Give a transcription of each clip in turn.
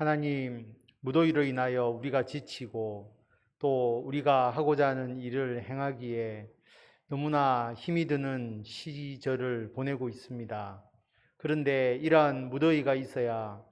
하나님, 무더위로 인하여 우리가 지치고 또 우리가 하고자 하는 일을 행하기에 너무나 힘이 드는 시절을 보내고 있습니다. 그런데 이러한 무더위가 있어야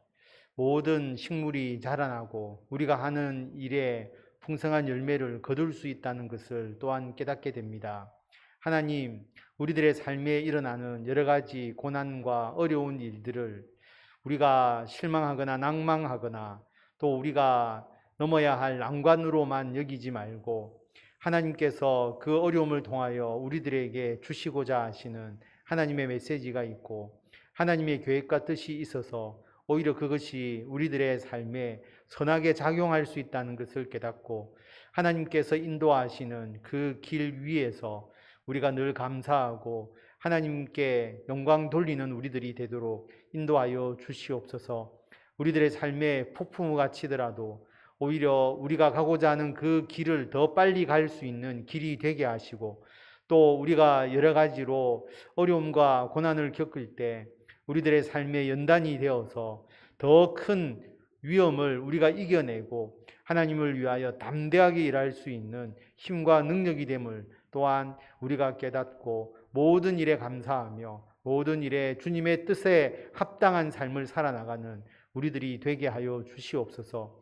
모든 식물이 자라나고 우리가 하는 일에 풍성한 열매를 거둘 수 있다는 것을 또한 깨닫게 됩니다. 하나님, 우리들의 삶에 일어나는 여러 가지 고난과 어려운 일들을 우리가 실망하거나 낭망하거나 또 우리가 넘어야 할 난관으로만 여기지 말고 하나님께서 그 어려움을 통하여 우리들에게 주시고자 하시는 하나님의 메시지가 있고 하나님의 계획과 뜻이 있어서 오히려 그것이 우리들의 삶에 선하게 작용할 수 있다는 것을 깨닫고 하나님께서 인도하시는 그 길 위에서 우리가 늘 감사하고 하나님께 영광 돌리는 우리들이 되도록 인도하여 주시옵소서. 우리들의 삶에 폭풍우가 치더라도 오히려 우리가 가고자 하는 그 길을 더 빨리 갈 수 있는 길이 되게 하시고 또 우리가 여러 가지로 어려움과 고난을 겪을 때 우리들의 삶의 연단이 되어서 더 큰 위험을 우리가 이겨내고 하나님을 위하여 담대하게 일할 수 있는 힘과 능력이 됨을 또한 우리가 깨닫고 모든 일에 감사하며 모든 일에 주님의 뜻에 합당한 삶을 살아나가는 우리들이 되게 하여 주시옵소서.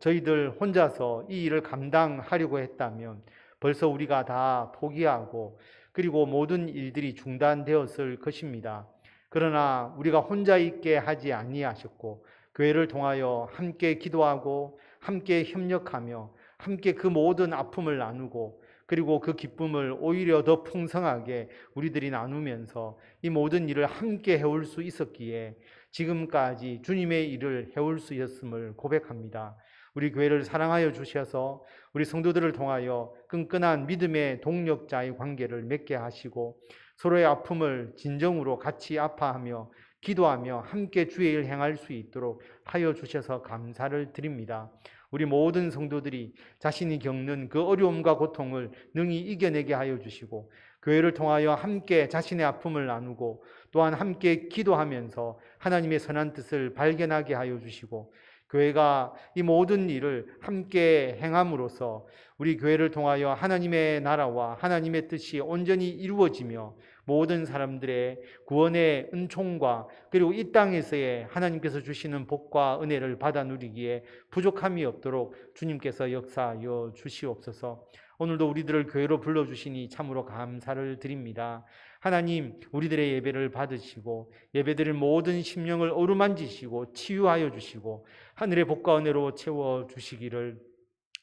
저희들 혼자서 이 일을 감당하려고 했다면 벌써 우리가 다 포기하고 그리고 모든 일들이 중단되었을 것입니다. 그러나 우리가 혼자 있게 하지 아니하셨고 교회를 통하여 함께 기도하고 함께 협력하며 함께 그 모든 아픔을 나누고 그리고 그 기쁨을 오히려 더 풍성하게 우리들이 나누면서 이 모든 일을 함께 해올 수 있었기에 지금까지 주님의 일을 해올 수 있었음을 고백합니다. 우리 교회를 사랑하여 주셔서 우리 성도들을 통하여 끈끈한 믿음의 동력자의 관계를 맺게 하시고 서로의 아픔을 진정으로 같이 아파하며 기도하며 함께 주의 일 행할 수 있도록 하여 주셔서 감사를 드립니다. 우리 모든 성도들이 자신이 겪는 그 어려움과 고통을 능히 이겨내게 하여 주시고 교회를 통하여 함께 자신의 아픔을 나누고 또한 함께 기도하면서 하나님의 선한 뜻을 발견하게 하여 주시고 교회가 이 모든 일을 함께 행함으로써 우리 교회를 통하여 하나님의 나라와 하나님의 뜻이 온전히 이루어지며 모든 사람들의 구원의 은총과 그리고 이 땅에서의 하나님께서 주시는 복과 은혜를 받아 누리기에 부족함이 없도록 주님께서 역사하여 주시옵소서. 오늘도 우리들을 교회로 불러주시니 참으로 감사를 드립니다. 하나님, 우리들의 예배를 받으시고 예배드릴 모든 심령을 어루만지시고 치유하여 주시고 하늘의 복과 은혜로 채워주시기를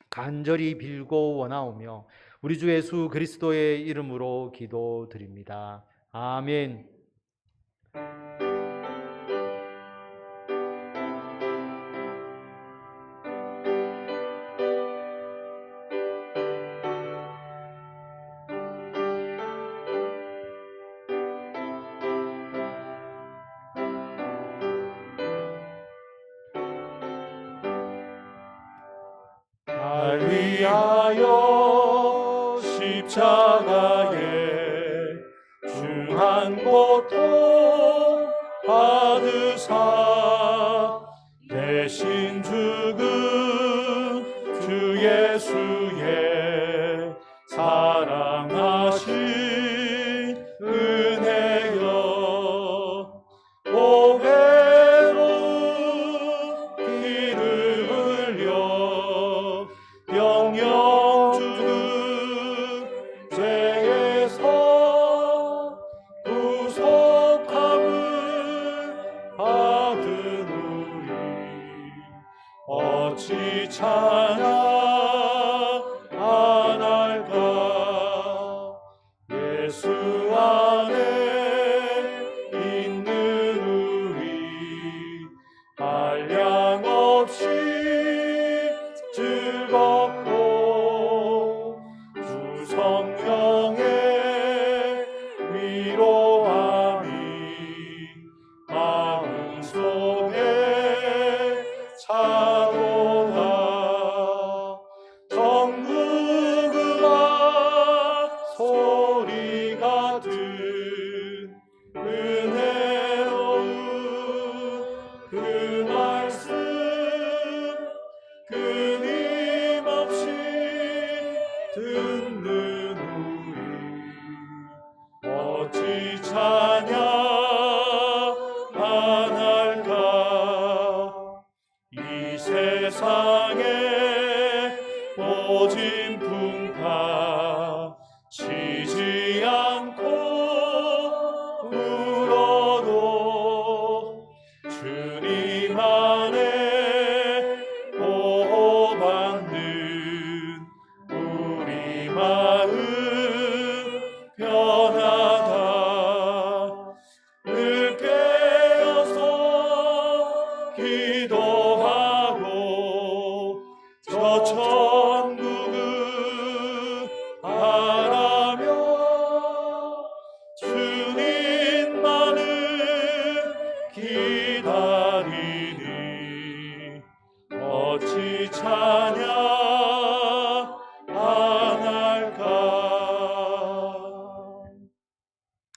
간절히 빌고 원하오며 우리 주 예수 그리스도의 이름으로 기도드립니다. 아멘. 날 위하여 십자가에 중한 고통 받으사 대신 죽은 주 예수의 사랑하신 은혜여 오해로운 피를 흘려 영영 죽은 죄에서 구속함을 받은 우리 어찌 찬양 안 할까 예수 안에 있는 우리 한량없이 즐겁고 주 성령의 위로함이 마음속에 차도다 전국 음악 소리가 들려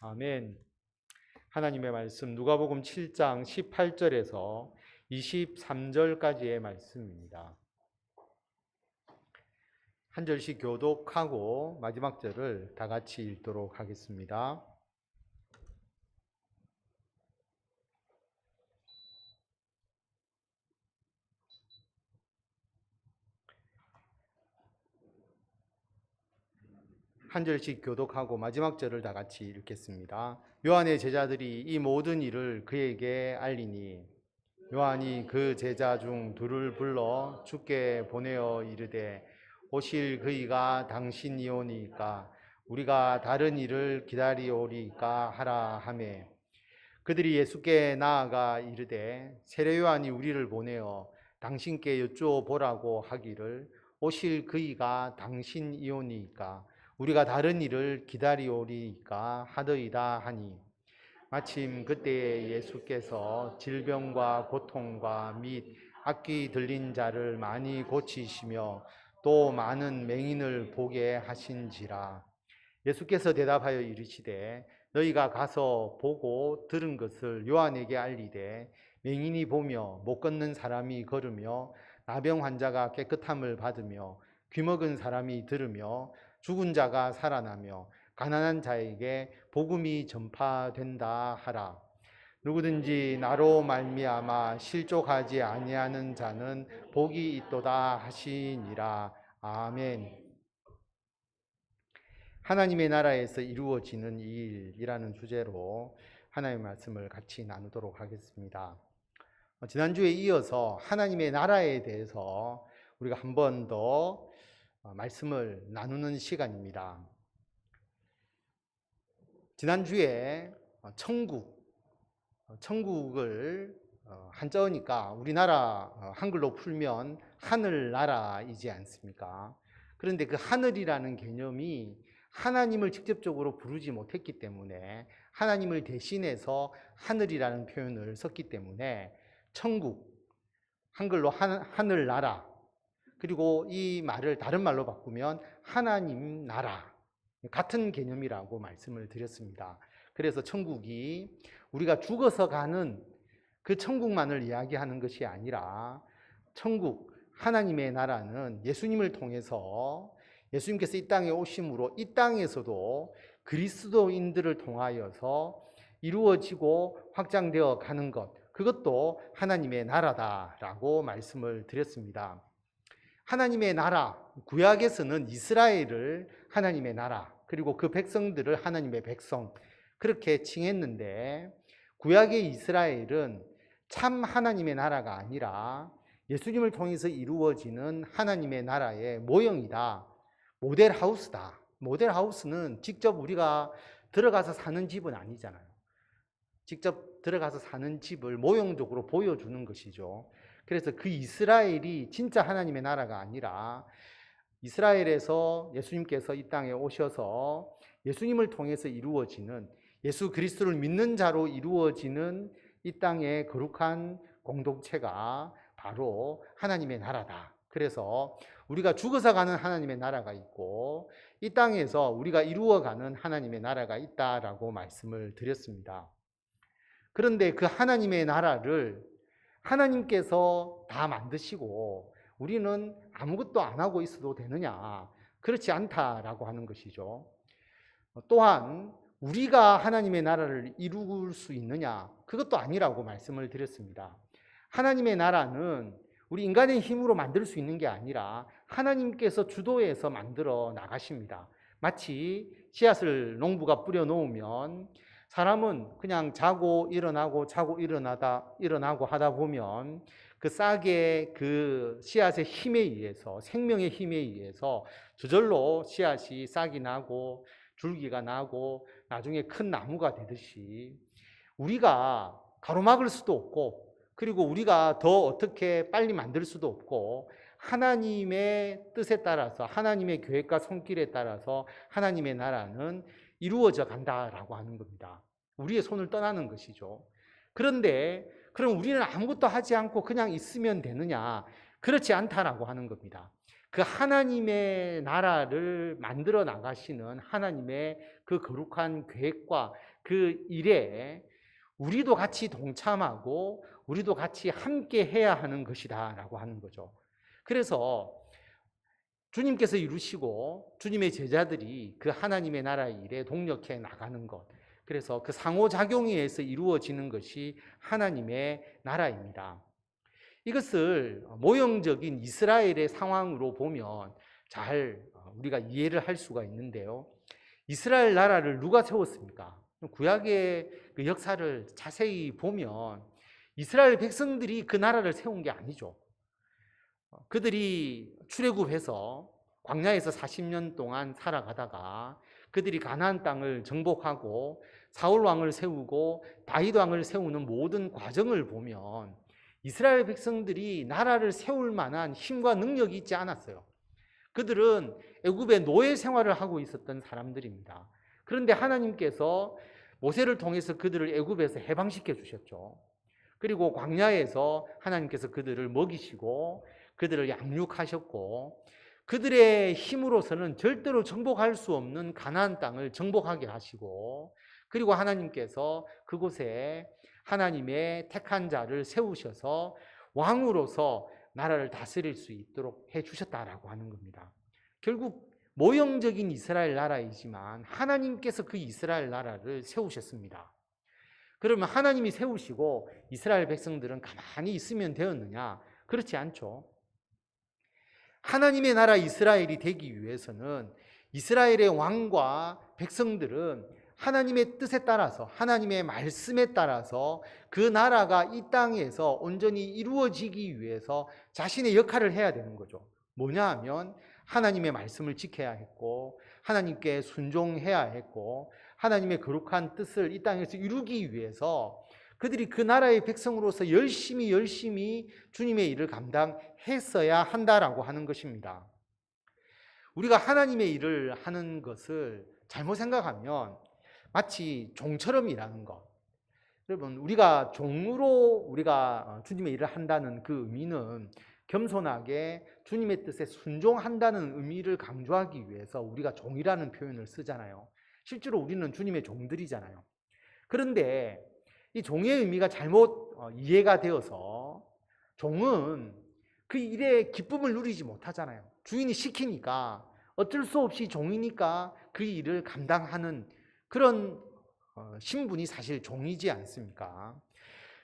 아멘. 하나님의 말씀 누가복음 7장 18절에서 23절까지의 말씀입니다. 한 절씩 교독하고 마지막 절을 다 같이 읽도록 하겠습니다. 한 절씩 교독하고 마지막 절을 다 같이 읽겠습니다. 요한의 제자들이 이 모든 일을 그에게 알리니 요한이 그 제자 중 둘을 불러 주께 보내어 이르되 오실 그이가 당신이오니까 우리가 다른 일을 기다리오리까 하라 하매 그들이 예수께 나아가 이르되 세례 요한이 우리를 보내어 당신께 여쭈어 보라고 하기를 오실 그이가 당신이오니까 우리가 다른 일을 기다리오리까 하더이다 하니 마침 그때에 예수께서 질병과 고통과 및 악귀 들린 자를 많이 고치시며 또 많은 맹인을 보게 하신지라. 예수께서 대답하여 이르시되 너희가 가서 보고 들은 것을 요한에게 알리되 맹인이 보며 못 걷는 사람이 걸으며 나병 환자가 깨끗함을 받으며 귀먹은 사람이 들으며 죽은 자가 살아나며 가난한 자에게 복음이 전파된다 하라. 누구든지 나로 말미암아 실족하지 아니하는 자는 복이 있도다 하시니라. 아멘. 하나님의 나라에서 이루어지는 일이라는 주제로 하나님의 말씀을 같이 나누도록 하겠습니다. 지난주에 이어서 하나님의 나라에 대해서 우리가 한 번 더 말씀을 나누는 시간입니다. 지난주에 천국을 한자어니까 우리나라 한글로 풀면 하늘나라이지 않습니까? 그런데 그 하늘이라는 개념이 하나님을 직접적으로 부르지 못했기 때문에 하나님을 대신해서 하늘이라는 표현을 썼기 때문에 천국, 한글로 하늘나라, 그리고 이 말을 다른 말로 바꾸면 하나님 나라, 같은 개념이라고 말씀을 드렸습니다. 그래서 천국이 우리가 죽어서 가는 그 천국만을 이야기하는 것이 아니라 천국, 하나님의 나라는 예수님을 통해서 예수님께서 이 땅에 오심으로 이 땅에서도 그리스도인들을 통하여서 이루어지고 확장되어 가는 것, 그것도 하나님의 나라다라고 말씀을 드렸습니다. 하나님의 나라, 구약에서는 이스라엘을 하나님의 나라, 그리고 그 백성들을 하나님의 백성, 그렇게 칭했는데 구약의 이스라엘은 참 하나님의 나라가 아니라 예수님을 통해서 이루어지는 하나님의 나라의 모형이다. 모델하우스다. 모델하우스는 직접 우리가 들어가서 사는 집은 아니잖아요. 직접 들어가서 사는 집을 모형적으로 보여주는 것이죠. 그래서 그 이스라엘이 진짜 하나님의 나라가 아니라 이스라엘에서 예수님께서 이 땅에 오셔서 예수님을 통해서 이루어지는, 예수 그리스도를 믿는 자로 이루어지는 이 땅의 거룩한 공동체가 바로 하나님의 나라다. 그래서 우리가 죽어서 가는 하나님의 나라가 있고 이 땅에서 우리가 이루어가는 하나님의 나라가 있다라고 말씀을 드렸습니다. 그런데 그 하나님의 나라를 하나님께서 다 만드시고 우리는 아무것도 안 하고 있어도 되느냐? 그렇지 않다라고 하는 것이죠. 또한 우리가 하나님의 나라를 이룰 수 있느냐? 그것도 아니라고 말씀을 드렸습니다. 하나님의 나라는 우리 인간의 힘으로 만들 수 있는 게 아니라 하나님께서 주도해서 만들어 나가십니다. 마치 씨앗을 농부가 뿌려 놓으면 사람은 그냥 자고 일어나고 자고 일어나고 하다 보면 그 싹의 그 씨앗의 힘에 의해서, 생명의 힘에 의해서 저절로 씨앗이 싹이 나고 줄기가 나고 나중에 큰 나무가 되듯이 우리가 가로막을 수도 없고 그리고 우리가 더 어떻게 빨리 만들 수도 없고 하나님의 뜻에 따라서 하나님의 계획과 손길에 따라서 하나님의 나라는 이루어져 간다라고 하는 겁니다. 우리의 손을 떠나는 것이죠. 그런데 그럼 우리는 아무것도 하지 않고 그냥 있으면 되느냐? 그렇지 않다라고 하는 겁니다. 그 하나님의 나라를 만들어 나가시는 하나님의 그 거룩한 계획과 그 일에 우리도 같이 동참하고 우리도 같이 함께 해야 하는 것이다라고 하는 거죠. 그래서 주님께서 이루시고 주님의 제자들이 그 하나님의 나라의 일에 동력해 나가는 것, 그래서 그 상호작용에 의해서 이루어지는 것이 하나님의 나라입니다. 이것을 모형적인 이스라엘의 상황으로 보면 잘 우리가 이해를 할 수가 있는데요. 이스라엘 나라를 누가 세웠습니까? 구약의 그 역사를 자세히 보면 이스라엘 백성들이 그 나라를 세운 게 아니죠. 그들이 출애굽해서 광야에서 40년 동안 살아가다가 그들이 가나안 땅을 정복하고 사울 왕을 세우고 다윗 왕을 세우는 모든 과정을 보면 이스라엘 백성들이 나라를 세울 만한 힘과 능력이 있지 않았어요. 그들은 애굽의 노예 생활을 하고 있었던 사람들입니다. 그런데 하나님께서 모세를 통해서 그들을 애굽에서 해방시켜 주셨죠. 그리고 광야에서 하나님께서 그들을 먹이시고 그들을 양육하셨고 그들의 힘으로서는 절대로 정복할 수 없는 가나안 땅을 정복하게 하시고, 그리고 하나님께서 그곳에 하나님의 택한 자를 세우셔서 왕으로서 나라를 다스릴 수 있도록 해주셨다라고 하는 겁니다. 결국 모형적인 이스라엘 나라이지만 하나님께서 그 이스라엘 나라를 세우셨습니다. 그러면 하나님이 세우시고 이스라엘 백성들은 가만히 있으면 되었느냐? 그렇지 않죠. 하나님의 나라 이스라엘이 되기 위해서는 이스라엘의 왕과 백성들은 하나님의 뜻에 따라서, 하나님의 말씀에 따라서 그 나라가 이 땅에서 온전히 이루어지기 위해서 자신의 역할을 해야 되는 거죠. 뭐냐 하면 하나님의 말씀을 지켜야 했고, 하나님께 순종해야 했고, 하나님의 거룩한 뜻을 이 땅에서 이루기 위해서 그들이 그 나라의 백성으로서 열심히 주님의 일을 감당했어야 한다라고 하는 것입니다. 우리가 하나님의 일을 하는 것을 잘못 생각하면 마치 종처럼 일하는 것. 여러분, 우리가 종으로 우리가 주님의 일을 한다는 그 의미는 겸손하게 주님의 뜻에 순종한다는 의미를 강조하기 위해서 우리가 종이라는 표현을 쓰잖아요. 실제로 우리는 주님의 종들이잖아요. 그런데 이 종의 의미가 잘못 이해가 되어서 종은 그 일에 기쁨을 누리지 못하잖아요. 주인이 시키니까 어쩔 수 없이 종이니까 그 일을 감당하는 그런 신분이 사실 종이지 않습니까?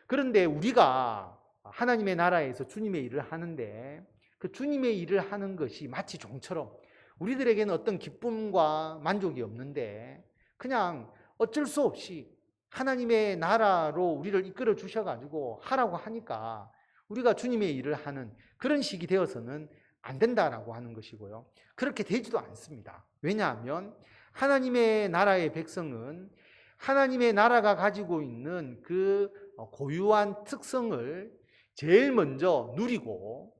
그런데 우리가 하나님의 나라에서 주님의 일을 하는데 그 주님의 일을 하는 것이 마치 종처럼 우리들에게는 어떤 기쁨과 만족이 없는데 그냥 어쩔 수 없이 하나님의 나라로 우리를 이끌어 주셔가지고 하라고 하니까 우리가 주님의 일을 하는 그런 식이 되어서는 안 된다라고 하는 것이고요. 그렇게 되지도 않습니다. 왜냐하면 하나님의 나라의 백성은 하나님의 나라가 가지고 있는 그 고유한 특성을 제일 먼저 누리고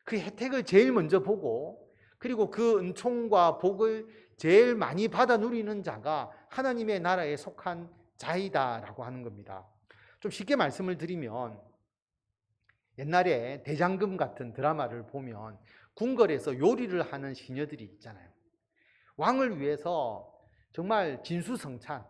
그 혜택을 제일 먼저 보고 그리고 그 은총과 복을 제일 많이 받아 누리는 자가 하나님의 나라에 속한 자이다라고 하는 겁니다. 좀 쉽게 말씀을 드리면 옛날에 대장금 같은 드라마를 보면 궁궐에서 요리를 하는 시녀들이 있잖아요. 왕을 위해서 정말 진수성찬,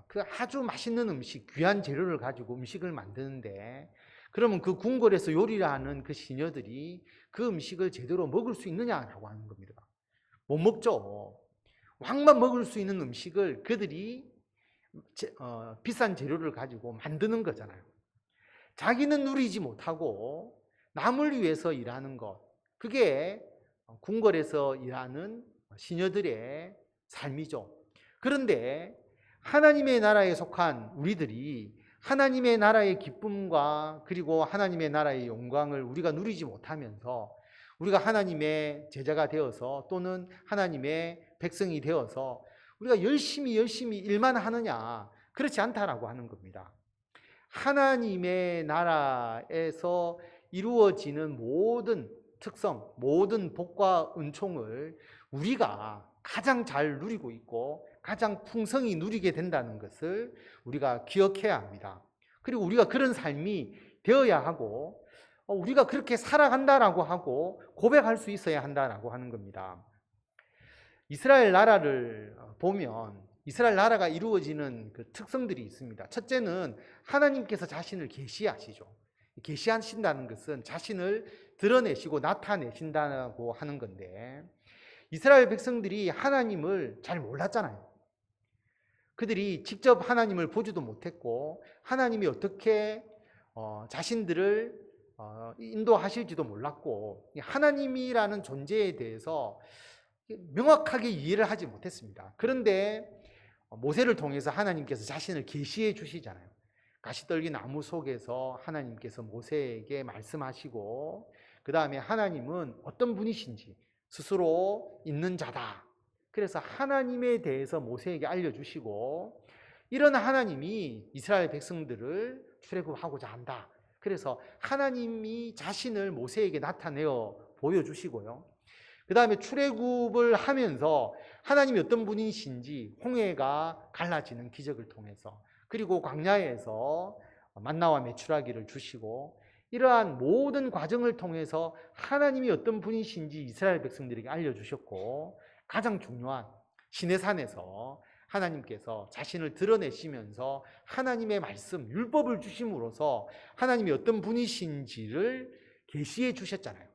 그 아주 맛있는 음식, 귀한 재료를 가지고 음식을 만드는데 그러면 그 궁궐에서 요리를 하는 그 시녀들이 그 음식을 제대로 먹을 수 있느냐라고 하는 겁니다. 못 먹죠. 왕만 먹을 수 있는 음식을 그들이 비싼 재료를 가지고 만드는 거잖아요. 자기는 누리지 못하고 남을 위해서 일하는 것, 그게 궁궐에서 일하는 시녀들의 삶이죠. 그런데 하나님의 나라에 속한 우리들이 하나님의 나라의 기쁨과 그리고 하나님의 나라의 영광을 우리가 누리지 못하면서 우리가 하나님의 제자가 되어서 또는 하나님의 백성이 되어서 우리가 열심히 일만 하느냐, 그렇지 않다라고 하는 겁니다. 하나님의 나라에서 이루어지는 모든 특성, 모든 복과 은총을 우리가 가장 잘 누리고 있고 가장 풍성히 누리게 된다는 것을 우리가 기억해야 합니다. 그리고 우리가 그런 삶이 되어야 하고 우리가 그렇게 살아간다라고 하고 고백할 수 있어야 한다라고 하는 겁니다. 이스라엘 나라를 보면 이스라엘 나라가 이루어지는 그 특성들이 있습니다. 첫째는 하나님께서 자신을 계시하시죠. 계시하신다는 것은 자신을 드러내시고 나타내신다고 하는 건데, 이스라엘 백성들이 하나님을 잘 몰랐잖아요. 그들이 직접 하나님을 보지도 못했고 하나님이 어떻게 자신들을 인도하실지도 몰랐고, 하나님이라는 존재에 대해서 명확하게 이해를 하지 못했습니다. 그런데 모세를 통해서 하나님께서 자신을 계시해 주시잖아요. 가시떨기 나무 속에서 하나님께서 모세에게 말씀하시고, 그 다음에 하나님은 어떤 분이신지 스스로 있는 자다. 그래서 하나님에 대해서 모세에게 알려주시고, 이런 하나님이 이스라엘 백성들을 출애굽하고자 한다. 그래서 하나님이 자신을 모세에게 나타내어 보여주시고요. 그 다음에 출애굽을 하면서 하나님이 어떤 분이신지 홍해가 갈라지는 기적을 통해서, 그리고 광야에서 만나와 메추라기를 주시고, 이러한 모든 과정을 통해서 하나님이 어떤 분이신지 이스라엘 백성들에게 알려주셨고, 가장 중요한 시내산에서 하나님께서 자신을 드러내시면서 하나님의 말씀, 율법을 주심으로써 하나님이 어떤 분이신지를 계시해 주셨잖아요.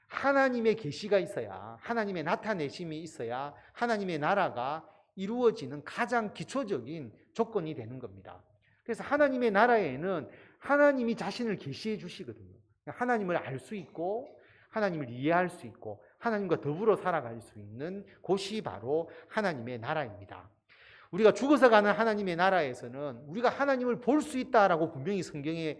하나님의 계시가 있어야, 하나님의 나타내심이 있어야 하나님의 나라가 이루어지는 가장 기초적인 조건이 되는 겁니다. 그래서 하나님의 나라에는 하나님이 자신을 계시해 주시거든요. 하나님을 알 수 있고 하나님을 이해할 수 있고 하나님과 더불어 살아갈 수 있는 곳이 바로 하나님의 나라입니다. 우리가 죽어서 가는 하나님의 나라에서는 우리가 하나님을 볼 수 있다라고 분명히 성경에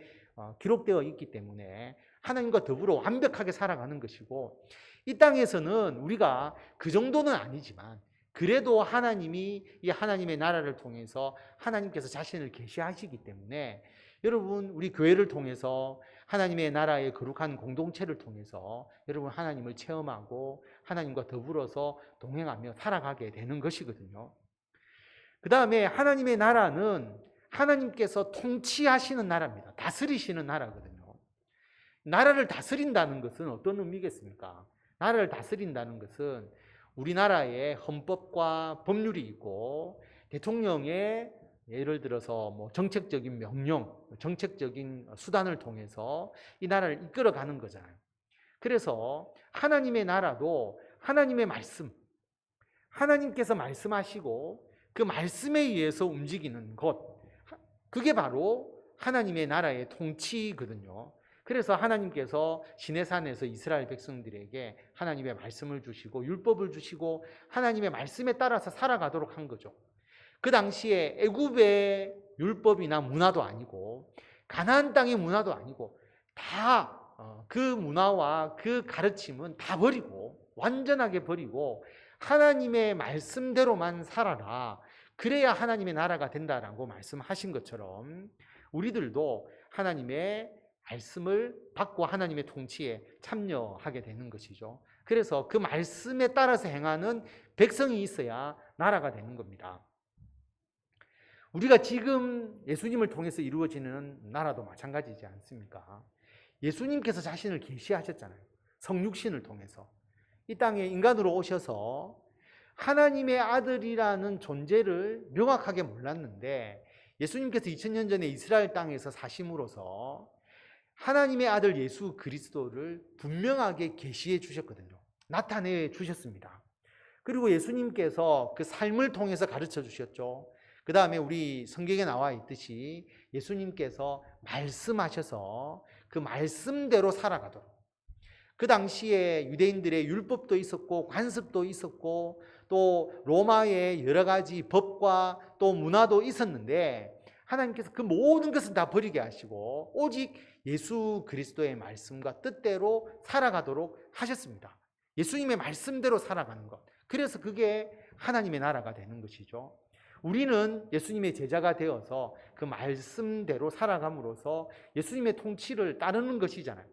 기록되어 있기 때문에 하나님과 더불어 완벽하게 살아가는 것이고, 이 땅에서는 우리가 그 정도는 아니지만 그래도 하나님이 이 하나님의 나라를 통해서 하나님께서 자신을 계시하시기 때문에, 여러분 우리 교회를 통해서 하나님의 나라의 거룩한 공동체를 통해서 여러분 하나님을 체험하고 하나님과 더불어서 동행하며 살아가게 되는 것이거든요. 그 다음에 하나님의 나라는 하나님께서 통치하시는 나라입니다. 다스리시는 나라거든요. 나라를 다스린다는 것은 어떤 의미겠습니까? 나라를 다스린다는 것은 우리나라에 헌법과 법률이 있고, 대통령의 예를 들어서 정책적인 명령, 정책적인 수단을 통해서 이 나라를 이끌어가는 거잖아요. 그래서 하나님의 나라도 하나님의 말씀, 하나님께서 말씀하시고 그 말씀에 의해서 움직이는 것, 그게 바로 하나님의 나라의 통치거든요. 그래서 하나님께서 시내산에서 이스라엘 백성들에게 하나님의 말씀을 주시고 율법을 주시고 하나님의 말씀에 따라서 살아가도록 한 거죠. 그 당시에 애굽의 율법이나 문화도 아니고 가나안 땅의 문화도 아니고 다 그 문화와 그 가르침은 다 버리고, 완전하게 버리고 하나님의 말씀대로만 살아라. 그래야 하나님의 나라가 된다라고 말씀하신 것처럼 우리들도 하나님의 말씀을 받고 하나님의 통치에 참여하게 되는 것이죠. 그래서 그 말씀에 따라서 행하는 백성이 있어야 나라가 되는 겁니다. 우리가 지금 예수님을 통해서 이루어지는 나라도 마찬가지지 않습니까? 예수님께서 자신을 계시하셨잖아요. 성육신을 통해서 이 땅에 인간으로 오셔서 하나님의 아들이라는 존재를 명확하게 몰랐는데, 예수님께서 2000년 전에 이스라엘 땅에서 사심으로써 하나님의 아들 예수 그리스도를 분명하게 계시해 주셨거든요. 나타내 주셨습니다. 그리고 예수님께서 그 삶을 통해서 가르쳐 주셨죠. 그 다음에 우리 성경에 나와 있듯이 예수님께서 말씀하셔서 그 말씀대로 살아가도록, 그 당시에 유대인들의 율법도 있었고 관습도 있었고 또 로마의 여러 가지 법과 또 문화도 있었는데, 하나님께서 그 모든 것을 다 버리게 하시고 오직 예수 그리스도의 말씀과 뜻대로 살아가도록 하셨습니다. 예수님의 말씀대로 살아가는 것, 그래서 그게 하나님의 나라가 되는 것이죠. 우리는 예수님의 제자가 되어서 그 말씀대로 살아감으로써 예수님의 통치를 따르는 것이잖아요.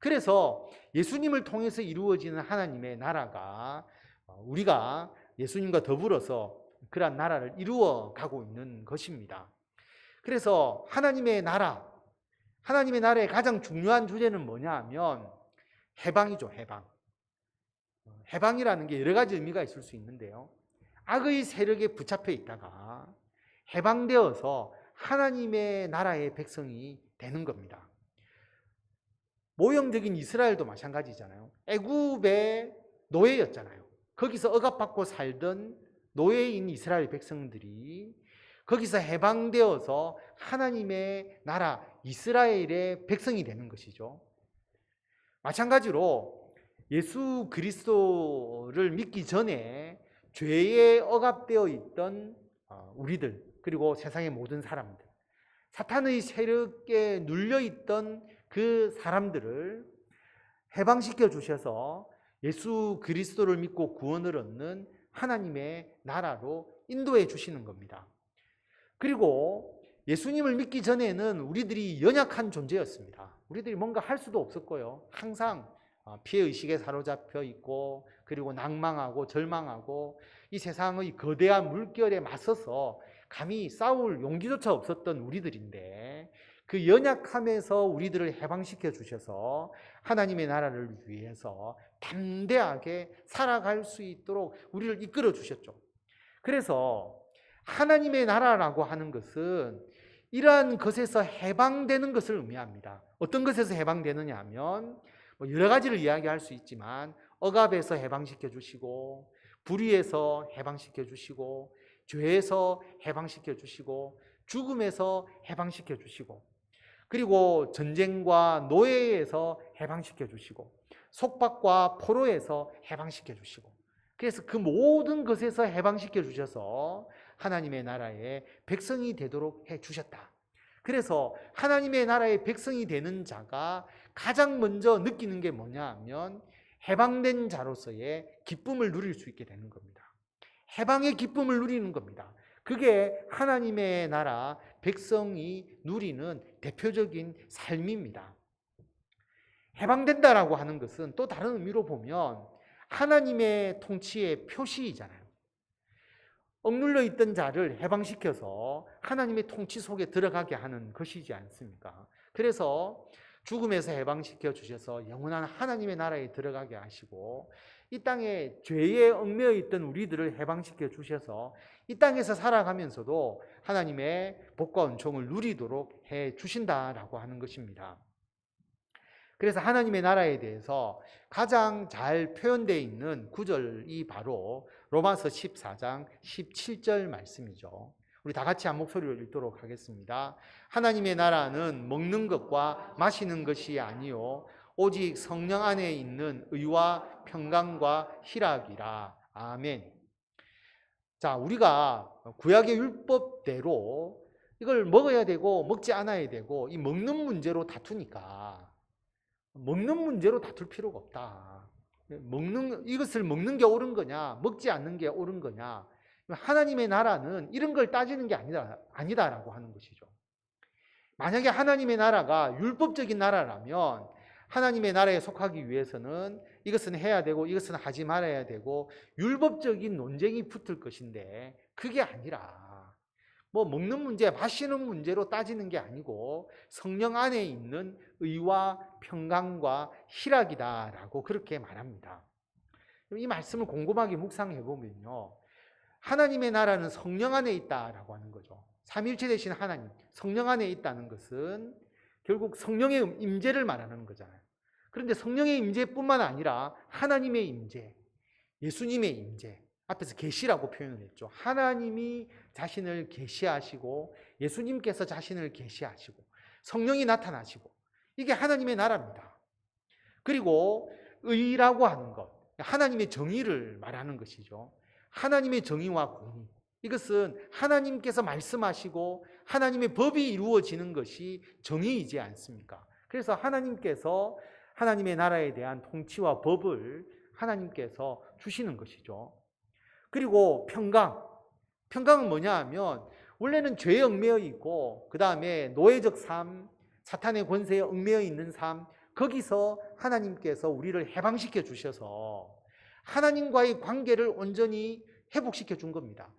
그래서 예수님을 통해서 이루어지는 하나님의 나라가 우리가 예수님과 더불어서 그러한 나라를 이루어 가고 있는 것입니다. 그래서 하나님의 나라, 하나님의 나라의 가장 중요한 주제는 뭐냐 하면 해방이죠, 해방. 해방이라는 게 여러 가지 의미가 있을 수 있는데요. 악의 세력에 붙잡혀 있다가 해방되어서 하나님의 나라의 백성이 되는 겁니다. 모형적인 이스라엘도 마찬가지잖아요. 애굽의 노예였잖아요. 거기서 억압받고 살던 노예인 이스라엘 백성들이 거기서 해방되어서 하나님의 나라 이스라엘의 백성이 되는 것이죠. 마찬가지로 예수 그리스도를 믿기 전에 죄에 억압되어 있던 우리들, 그리고 세상의 모든 사람들, 사탄의 세력에 눌려있던 그 사람들을 해방시켜 주셔서 예수 그리스도를 믿고 구원을 얻는 하나님의 나라로 인도해 주시는 겁니다. 그리고 예수님을 믿기 전에는 우리들이 연약한 존재였습니다. 우리들이 뭔가 할 수도 없었고요. 항상 피해의식에 사로잡혀 있고, 그리고 낭망하고 절망하고, 이 세상의 거대한 물결에 맞서서 감히 싸울 용기조차 없었던 우리들인데, 그 연약함에서 우리들을 해방시켜 주셔서 하나님의 나라를 위해서 담대하게 살아갈 수 있도록 우리를 이끌어 주셨죠. 그래서 하나님의 나라라고 하는 것은 이러한 것에서 해방되는 것을 의미합니다. 어떤 것에서 해방되느냐 하면 여러 가지를 이야기할 수 있지만, 억압에서 해방시켜 주시고, 불의에서 해방시켜 주시고, 죄에서 해방시켜 주시고, 죽음에서 해방시켜 주시고, 그리고 전쟁과 노예에서 해방시켜 주시고, 속박과 포로에서 해방시켜 주시고, 그래서 그 모든 것에서 해방시켜 주셔서 하나님의 나라의 백성이 되도록 해 주셨다. 그래서 하나님의 나라의 백성이 되는 자가 가장 먼저 느끼는 게 뭐냐 하면 해방된 자로서의 기쁨을 누릴 수 있게 되는 겁니다. 해방의 기쁨을 누리는 겁니다. 그게 하나님의 나라 백성이 누리는 대표적인 삶입니다. 해방된다라고 하는 것은 또 다른 의미로 보면 하나님의 통치의 표시이잖아요. 억눌려 있던 자를 해방시켜서 하나님의 통치 속에 들어가게 하는 것이지 않습니까? 그래서 죽음에서 해방시켜 주셔서 영원한 하나님의 나라에 들어가게 하시고, 이 땅에 죄에 얽매여 있던 우리들을 해방시켜 주셔서 이 땅에서 살아가면서도 하나님의 복과 은총을 누리도록 해 주신다라고 하는 것입니다. 그래서 하나님의 나라에 대해서 가장 잘 표현되어 있는 구절이 바로 로마서 14장 17절 말씀이죠. 우리 다 같이 한 목소리로 읽도록 하겠습니다. 하나님의 나라는 먹는 것과 마시는 것이 아니요 오직 성령 안에 있는 의와 평강과 희락이라. 아멘. 자, 우리가 구약의 율법대로 이걸 먹어야 되고 먹지 않아야 되고 이 먹는 문제로 다투니까 먹는 문제로 다툴 필요가 없다. 이것을 먹는 게 옳은 거냐, 먹지 않는 게 옳은 거냐. 하나님의 나라는 이런 걸 따지는 게 아니다라고 하는 것이죠. 만약에 하나님의 나라가 율법적인 나라라면 하나님의 나라에 속하기 위해서는 이것은 해야 되고 이것은 하지 말아야 되고 율법적인 논쟁이 붙을 것인데, 그게 아니라 먹는 문제, 마시는 문제로 따지는 게 아니고 성령 안에 있는 의와 평강과 희락이다라고 그렇게 말합니다. 이 말씀을 곰곰하게 묵상해 보면요, 하나님의 나라는 성령 안에 있다라고 하는 거죠. 삼위일체 되신 하나님, 성령 안에 있다는 것은 결국 성령의 임재를 말하는 거잖아요. 그런데 성령의 임재뿐만 아니라 하나님의 임재, 예수님의 임재, 앞에서 계시라고 표현을 했죠. 하나님이 자신을 계시하시고 예수님께서 자신을 계시하시고 성령이 나타나시고, 이게 하나님의 나라입니다. 그리고 의라고 하는 것, 하나님의 정의를 말하는 것이죠. 하나님의 정의와 공의, 이것은 하나님께서 말씀하시고 하나님의 법이 이루어지는 것이 정의이지 않습니까? 그래서 하나님께서 하나님의 나라에 대한 통치와 법을 하나님께서 주시는 것이죠. 그리고 평강은 뭐냐 하면 원래는 죄에 얽매여 있고 그 다음에 노예적 삶, 사탄의 권세에 얽매여 있는 삶, 거기서 하나님께서 우리를 해방시켜 주셔서 하나님과의 관계를 온전히 회복시켜 준 겁니다.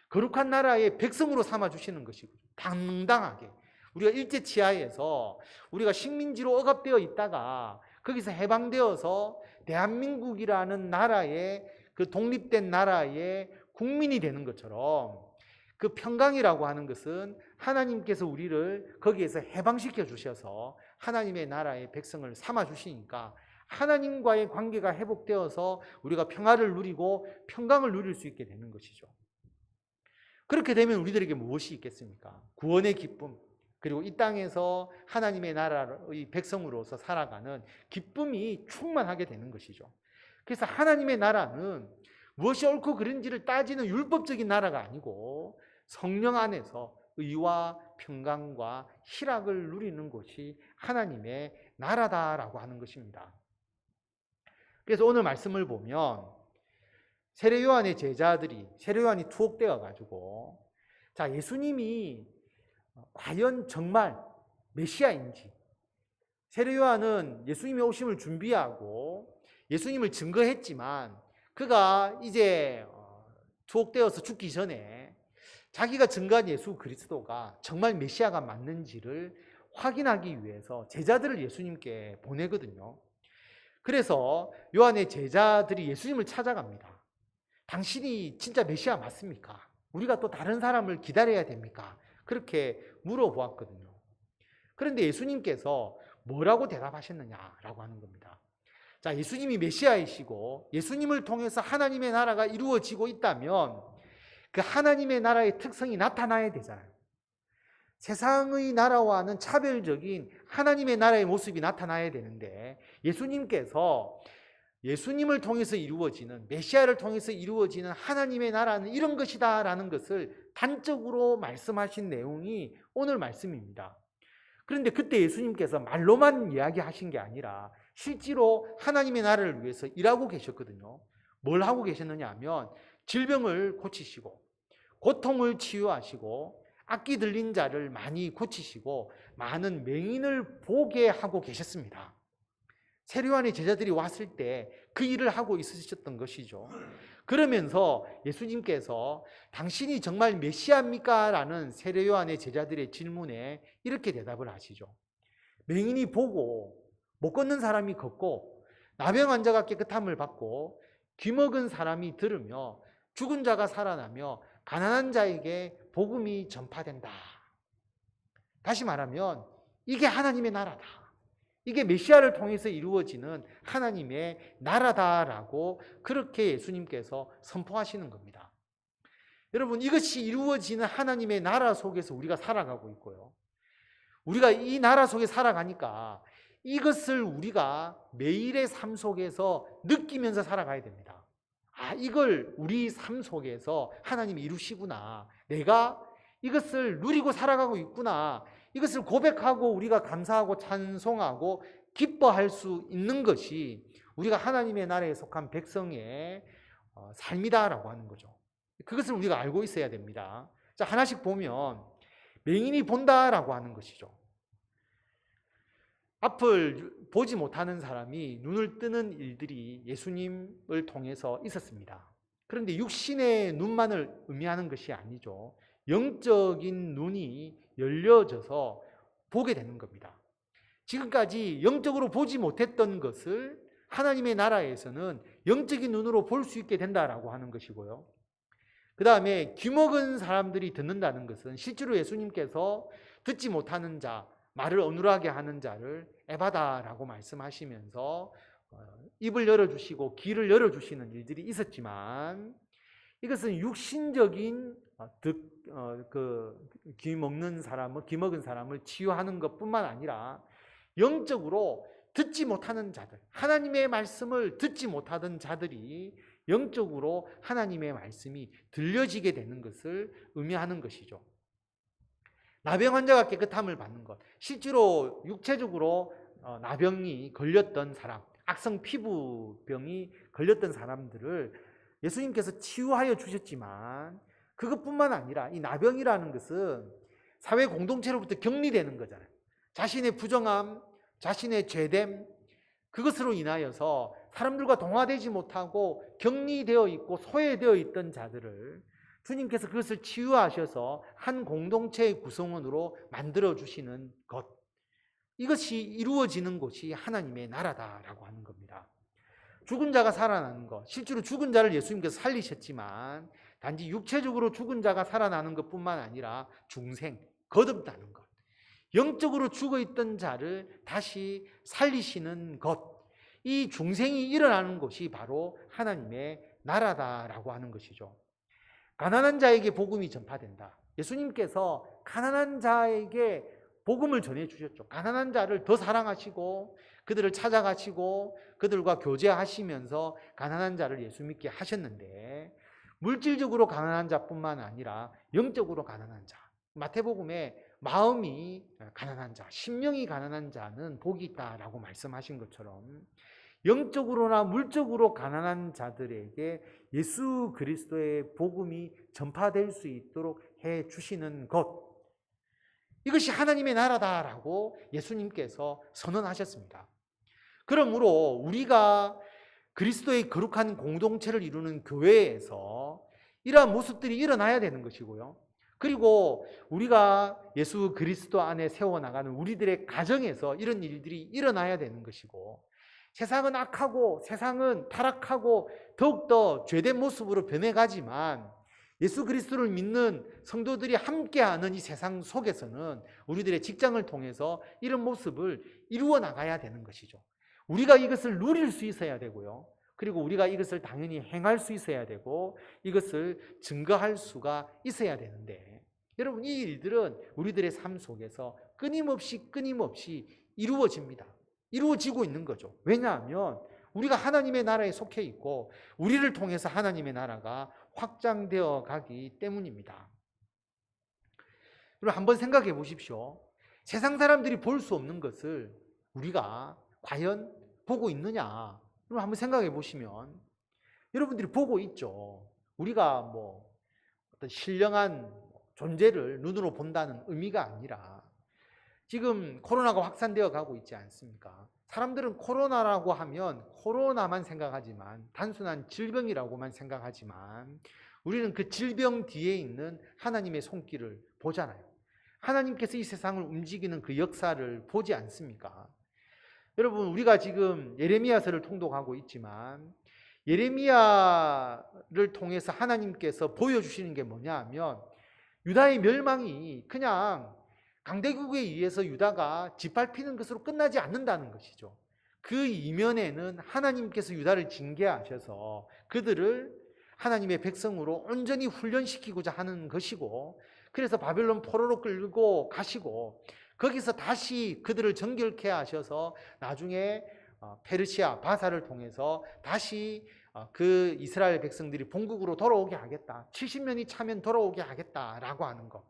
거룩한 나라의 백성으로 삼아 주시는 것이고, 당당하게 우리가 일제치하에서 우리가 식민지로 억압되어 있다가 거기서 해방되어서 대한민국이라는 나라의 그 독립된 나라의 국민이 되는 것처럼 그 평강이라고 하는 것은 하나님께서 우리를 거기에서 해방시켜 주셔서 하나님의 나라의 백성을 삼아 주시니까 하나님과의 관계가 회복되어서 우리가 평화를 누리고 평강을 누릴 수 있게 되는 것이죠. 그렇게 되면 우리들에게 무엇이 있겠습니까? 구원의 기쁨, 그리고 이 땅에서 하나님의 나라의 백성으로서 살아가는 기쁨이 충만하게 되는 것이죠. 그래서 하나님의 나라는 무엇이 옳고 그른지를 따지는 율법적인 나라가 아니고 성령 안에서 의와 평강과 희락을 누리는 곳이 하나님의 나라다라고 하는 것입니다. 그래서 오늘 말씀을 보면 세례 요한의 제자들이 세례 요한이 투옥되어 가지고 자, 예수님이 과연 정말 메시아인지, 세례 요한은 예수님의 오심을 준비하고 예수님을 증거했지만 그가 이제 투옥되어서 죽기 전에 자기가 증거한 예수 그리스도가 정말 메시아가 맞는지를 확인하기 위해서 제자들을 예수님께 보내거든요. 그래서 요한의 제자들이 예수님을 찾아갑니다. 당신이 진짜 메시아 맞습니까? 우리가 또 다른 사람을 기다려야 됩니까? 그렇게 물어보았거든요. 그런데 예수님께서 뭐라고 대답하셨느냐라고 하는 겁니다. 자, 예수님이 메시아이시고 예수님을 통해서 하나님의 나라가 이루어지고 있다면 그 하나님의 나라의 특성이 나타나야 되잖아요. 세상의 나라와는 차별적인 하나님의 나라의 모습이 나타나야 되는데 예수님께서 예수님을 통해서 이루어지는, 메시아를 통해서 이루어지는 하나님의 나라는 이런 것이다라는 것을 단적으로 말씀하신 내용이 오늘 말씀입니다. 그런데 그때 예수님께서 말로만 이야기하신 게 아니라 실제로 하나님의 나라를 위해서 일하고 계셨거든요. 뭘 하고 계셨느냐 하면 질병을 고치시고 고통을 치유하시고 악기 들린 자를 많이 고치시고 많은 맹인을 보게 하고 계셨습니다. 세례 요한의 제자들이 왔을 때 그 일을 하고 있으셨던 것이죠. 그러면서 예수님께서 당신이 정말 메시아입니까? 라는 세례 요한의 제자들의 질문에 이렇게 대답을 하시죠. 맹인이 보고 못 걷는 사람이 걷고 나병 환자가 깨끗함을 받고 귀먹은 사람이 들으며 죽은 자가 살아나며 가난한 자에게 복음이 전파된다. 다시 말하면 이게 하나님의 나라다. 이게 메시아를 통해서 이루어지는 하나님의 나라다라고 그렇게 예수님께서 선포하시는 겁니다. 여러분, 이것이 이루어지는 하나님의 나라 속에서 우리가 살아가고 있고요. 우리가 이 나라 속에 살아가니까 이것을 우리가 매일의 삶 속에서 느끼면서 살아가야 됩니다. 아, 이걸 우리 삶 속에서 하나님이 이루시구나. 내가 이것을 누리고 살아가고 있구나. 이것을 고백하고 우리가 감사하고 찬송하고 기뻐할 수 있는 것이 우리가 하나님의 나라에 속한 백성의 삶이다라고 하는 거죠. 그것을 우리가 알고 있어야 됩니다. 자, 하나씩 보면 맹인이 본다라고 하는 것이죠. 앞을 보지 못하는 사람이 눈을 뜨는 일들이 예수님을 통해서 있었습니다. 그런데 육신의 눈만을 의미하는 것이 아니죠. 영적인 눈이 열려져서 보게 되는 겁니다. 지금까지 영적으로 보지 못했던 것을 하나님의 나라에서는 영적인 눈으로 볼 수 있게 된다라고 하는 것이고요. 그 다음에 귀먹은 사람들이 듣는다는 것은 실제로 예수님께서 듣지 못하는 자, 말을 어눌하게 하는 자를 에바다라고 말씀하시면서 입을 열어주시고 귀를 열어주시는 일들이 있었지만 이것은 육신적인 귀 먹는 사람을, 귀 먹은 사람을 치유하는 것뿐만 아니라 영적으로 듣지 못하는 자들, 하나님의 말씀을 듣지 못하던 자들이 영적으로 하나님의 말씀이 들려지게 되는 것을 의미하는 것이죠. 나병 환자가 깨끗함을 받는 것, 실제로 육체적으로 나병이 걸렸던 사람, 악성 피부병이 걸렸던 사람들을 예수님께서 치유하여 주셨지만 그것뿐만 아니라 이 나병이라는 것은 사회 공동체로부터 격리되는 거잖아요. 자신의 부정함, 자신의 죄됨, 그것으로 인하여서 사람들과 동화되지 못하고 격리되어 있고 소외되어 있던 자들을 주님께서 그것을 치유하셔서 한 공동체의 구성원으로 만들어주시는 것, 이것이 이루어지는 곳이 하나님의 나라다라고 하는 겁니다. 죽은 자가 살아나는 것, 실제로 죽은 자를 예수님께서 살리셨지만 단지 육체적으로 죽은 자가 살아나는 것뿐만 아니라 중생, 거듭나는 것, 영적으로 죽어있던 자를 다시 살리시는 것, 이 중생이 일어나는 것이 바로 하나님의 나라다라고 하는 것이죠. 가난한 자에게 복음이 전파된다. 예수님께서 가난한 자에게 복음을 전해주셨죠. 가난한 자를 더 사랑하시고 그들을 찾아가시고 그들과 교제하시면서 가난한 자를 예수 믿게 하셨는데, 물질적으로 가난한 자뿐만 아니라 영적으로 가난한 자, 마태복음에 마음이 가난한 자, 심령이 가난한 자는 복이 있다라고 말씀하신 것처럼 영적으로나 물적으로 가난한 자들에게 예수 그리스도의 복음이 전파될 수 있도록 해 주시는 것, 이것이 하나님의 나라다라고 예수님께서 선언하셨습니다. 그러므로 우리가 그리스도의 거룩한 공동체를 이루는 교회에서 이러한 모습들이 일어나야 되는 것이고요. 그리고 우리가 예수 그리스도 안에 세워나가는 우리들의 가정에서 이런 일들이 일어나야 되는 것이고, 세상은 악하고 세상은 타락하고 더욱더 죄된 모습으로 변해가지만 예수 그리스도를 믿는 성도들이 함께하는 이 세상 속에서는 우리들의 직장을 통해서 이런 모습을 이루어 나가야 되는 것이죠. 우리가 이것을 누릴 수 있어야 되고요. 그리고 우리가 이것을 당연히 행할 수 있어야 되고 이것을 증거할 수가 있어야 되는데, 여러분, 이 일들은 우리들의 삶 속에서 끊임없이 이루어집니다. 이루어지고 있는 거죠. 왜냐하면 우리가 하나님의 나라에 속해 있고 우리를 통해서 하나님의 나라가 확장되어 가기 때문입니다. 여러분, 한번 생각해 보십시오. 세상 사람들이 볼 수 없는 것을 우리가 과연 보고 있느냐? 여러분, 한번 생각해 보시면 여러분들이 보고 있죠. 우리가 뭐 어떤 신령한 존재를 눈으로 본다는 의미가 아니라 지금 코로나가 확산되어 가고 있지 않습니까? 사람들은 코로나라고 하면 코로나만 생각하지만, 단순한 질병이라고만 생각하지만 우리는 그 질병 뒤에 있는 하나님의 손길을 보잖아요. 하나님께서 이 세상을 움직이는 그 역사를 보지 않습니까? 여러분, 우리가 지금 예레미야서를 통독하고 있지만 예레미야를 통해서 하나님께서 보여주시는 게 뭐냐 하면, 유다의 멸망이 그냥 강대국에 의해서 유다가 짓밟히는 것으로 끝나지 않는다는 것이죠. 그 이면에는 하나님께서 유다를 징계하셔서 그들을 하나님의 백성으로 온전히 훈련시키고자 하는 것이고, 그래서 바벨론 포로로 끌고 가시고 거기서 다시 그들을 정결케 하셔서 나중에 페르시아 바사를 통해서 다시 그 이스라엘 백성들이 본국으로 돌아오게 하겠다, 70년이 차면 돌아오게 하겠다라고 하는 것,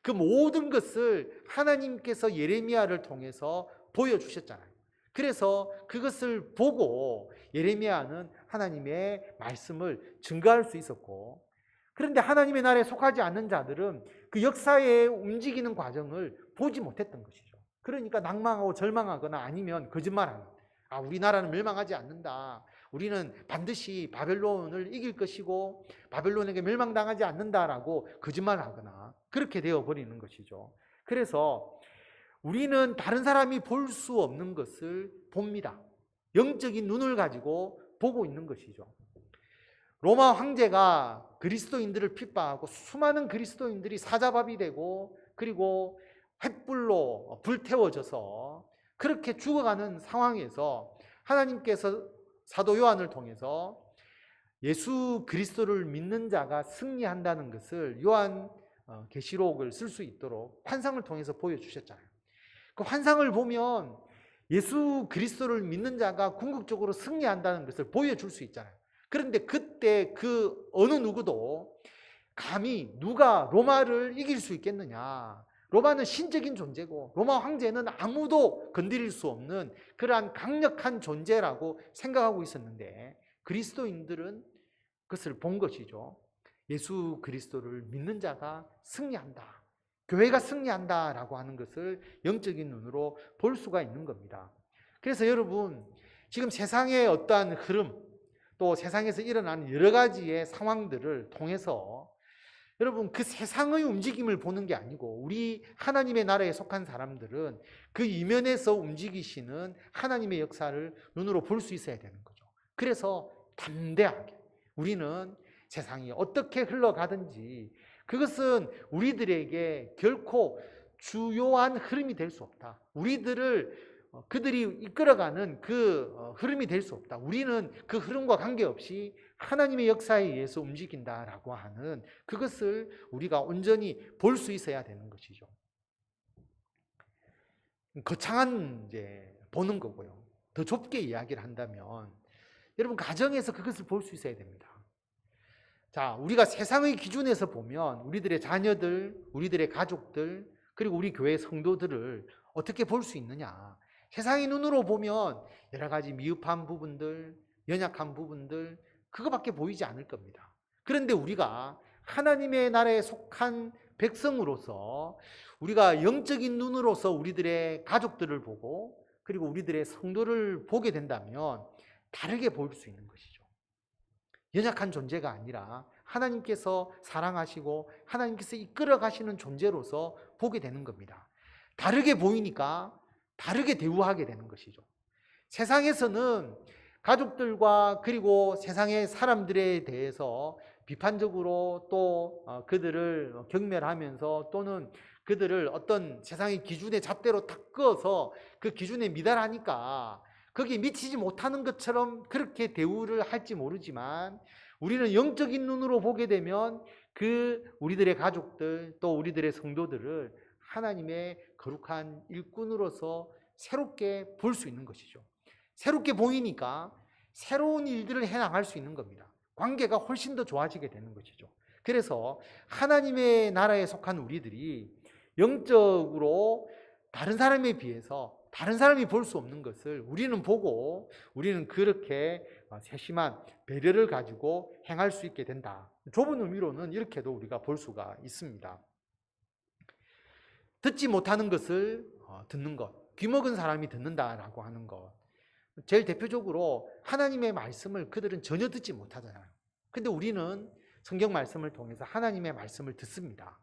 그 모든 것을 하나님께서 예레미야를 통해서 보여주셨잖아요. 그래서 그것을 보고 예레미야는 하나님의 말씀을 증거할 수 있었고, 그런데 하나님의 나라에 속하지 않는 자들은 그 역사의 움직이는 과정을 보지 못했던 것이죠. 그러니까 낭망하고 절망하거나 아니면 거짓말하는, 우리나라는 멸망하지 않는다, 우리는 반드시 바벨론을 이길 것이고 바벨론에게 멸망당하지 않는다라고 거짓말하거나 그렇게 되어버리는 것이죠. 그래서 우리는 다른 사람이 볼 수 없는 것을 봅니다. 영적인 눈을 가지고 보고 있는 것이죠. 로마 황제가 그리스도인들을 핍박하고 수많은 그리스도인들이 사자밥이 되고 그리고 횃불로 불태워져서 그렇게 죽어가는 상황에서 하나님께서 사도 요한을 통해서 예수 그리스도를 믿는 자가 승리한다는 것을 요한 계시록을 쓸 수 있도록 환상을 통해서 보여주셨잖아요. 그 환상을 보면 예수 그리스도를 믿는 자가 궁극적으로 승리한다는 것을 보여줄 수 있잖아요. 그런데 그때 그 어느 누구도 감히 누가 로마를 이길 수 있겠느냐, 로마는 신적인 존재고 로마 황제는 아무도 건드릴 수 없는 그러한 강력한 존재라고 생각하고 있었는데, 그리스도인들은 그것을 본 것이죠. 예수 그리스도를 믿는 자가 승리한다, 교회가 승리한다라고 하는 것을 영적인 눈으로 볼 수가 있는 겁니다. 그래서 여러분, 지금 세상의 어떠한 흐름, 또 세상에서 일어나는 여러 가지의 상황들을 통해서 여러분, 그 세상의 움직임을 보는 게 아니고 우리 하나님의 나라에 속한 사람들은 그 이면에서 움직이시는 하나님의 역사를 눈으로 볼 수 있어야 되는 거죠. 그래서 담대하게 우리는 세상이 어떻게 흘러가든지 그것은 우리들에게 결코 주요한 흐름이 될 수 없다. 그들이 이끌어가는 그 흐름이 될 수 없다. 우리는 그 흐름과 관계없이 하나님의 역사에 의해서 움직인다라고 하는 그것을 우리가 온전히 볼 수 있어야 되는 것이죠. 거창한 이제 보는 거고요. 더 좁게 이야기를 한다면 여러분 가정에서 그것을 볼 수 있어야 됩니다. 자, 우리가 세상의 기준에서 보면 우리들의 자녀들, 우리들의 가족들, 그리고 우리 교회 성도들을 어떻게 볼 수 있느냐? 세상의 눈으로 보면 여러 가지 미흡한 부분들, 연약한 부분들 그거밖에 보이지 않을 겁니다. 그런데 우리가 하나님의 나라에 속한 백성으로서 우리가 영적인 눈으로서 우리들의 가족들을 보고 그리고 우리들의 성도를 보게 된다면 다르게 보일 수 있는 것이죠. 연약한 존재가 아니라 하나님께서 사랑하시고 하나님께서 이끌어 가시는 존재로서 보게 되는 겁니다. 다르게 보이니까 다르게 대우하게 되는 것이죠. 세상에서는 가족들과 그리고 세상의 사람들에 대해서 비판적으로 또 그들을 경멸하면서 또는 그들을 어떤 세상의 기준의 잣대로 탁 그어서 그 기준에 미달하니까 거기에 미치지 못하는 것처럼 그렇게 대우를 할지 모르지만 우리는 영적인 눈으로 보게 되면 그 우리들의 가족들 또 우리들의 성도들을 하나님의 거룩한 일꾼으로서 새롭게 볼 수 있는 것이죠. 새롭게 보이니까 새로운 일들을 해나갈 수 있는 겁니다. 관계가 훨씬 더 좋아지게 되는 것이죠. 그래서 하나님의 나라에 속한 우리들이 영적으로 다른 사람에 비해서 다른 사람이 볼 수 없는 것을 우리는 보고 우리는 그렇게 세심한 배려를 가지고 행할 수 있게 된다. 좁은 의미로는 이렇게도 우리가 볼 수가 있습니다. 듣지 못하는 것을 듣는 것, 귀먹은 사람이 듣는다라고 하는 것. 제일 대표적으로 하나님의 말씀을 그들은 전혀 듣지 못하잖아요. 근데 우리는 성경 말씀을 통해서 하나님의 말씀을 듣습니다.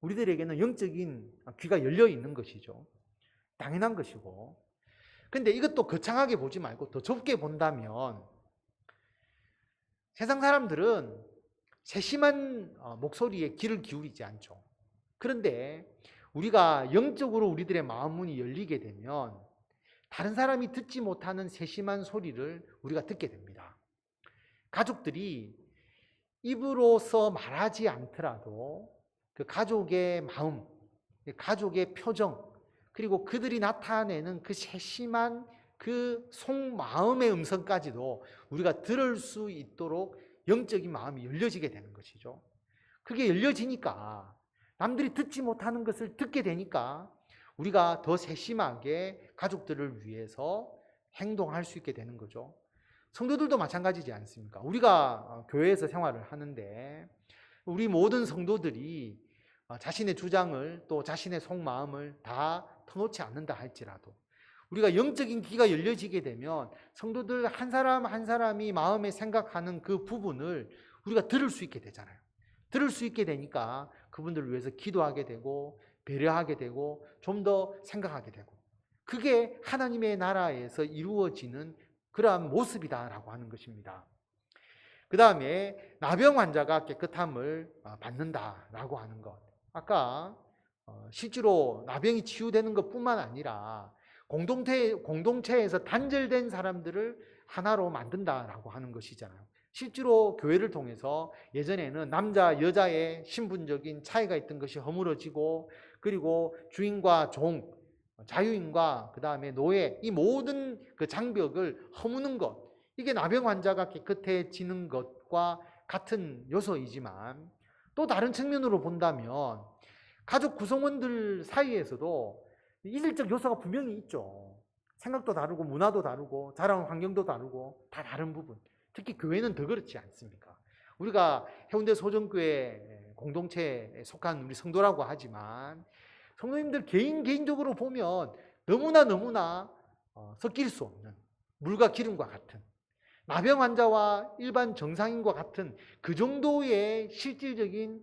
우리들에게는 영적인 귀가 열려 있는 것이죠. 당연한 것이고. 근데 이것도 거창하게 보지 말고 더 좁게 본다면 세상 사람들은 세심한 목소리에 귀를 기울이지 않죠. 그런데 우리가 영적으로 우리들의 마음문이 열리게 되면 다른 사람이 듣지 못하는 세심한 소리를 우리가 듣게 됩니다. 가족들이 입으로서 말하지 않더라도 그 가족의 마음, 가족의 표정, 그리고 그들이 나타내는 그 세심한 그 속마음의 음성까지도 우리가 들을 수 있도록 영적인 마음이 열려지게 되는 것이죠. 그게 열려지니까 남들이 듣지 못하는 것을 듣게 되니까 우리가 더 세심하게 가족들을 위해서 행동할 수 있게 되는 거죠. 성도들도 마찬가지지 않습니까? 우리가 교회에서 생활을 하는데 우리 모든 성도들이 자신의 주장을 또 자신의 속마음을 다 터놓지 않는다 할지라도 우리가 영적인 귀가 열려지게 되면 성도들 한 사람 한 사람이 마음에 생각하는 그 부분을 우리가 들을 수 있게 되잖아요. 들을 수 있게 되니까 그분들을 위해서 기도하게 되고 배려하게 되고 좀 더 생각하게 되고 그게 하나님의 나라에서 이루어지는 그러한 모습이다라고 하는 것입니다. 그 다음에 나병 환자가 깨끗함을 받는다라고 하는 것. 아까 실제로 나병이 치유되는 것뿐만 아니라 공동체에서 단절된 사람들을 하나로 만든다라고 하는 것이잖아요. 실제로 교회를 통해서 예전에는 남자, 여자의 신분적인 차이가 있던 것이 허물어지고 그리고 주인과 종, 자유인과 그 다음에 노예 이 모든 그 장벽을 허무는 것 이게 나병 환자가 깨끗해지는 것과 같은 요소이지만 또 다른 측면으로 본다면 가족 구성원들 사이에서도 이질적 요소가 분명히 있죠. 생각도 다르고 문화도 다르고 자라온 환경도 다르고 다 다른 부분 특히 교회는 더 그렇지 않습니까? 우리가 해운대 소정교회 공동체에 속한 우리 성도라고 하지만 성도님들 개인적으로 보면 너무나 섞일 수 없는 물과 기름과 같은 나병 환자와 일반 정상인과 같은 그 정도의 실질적인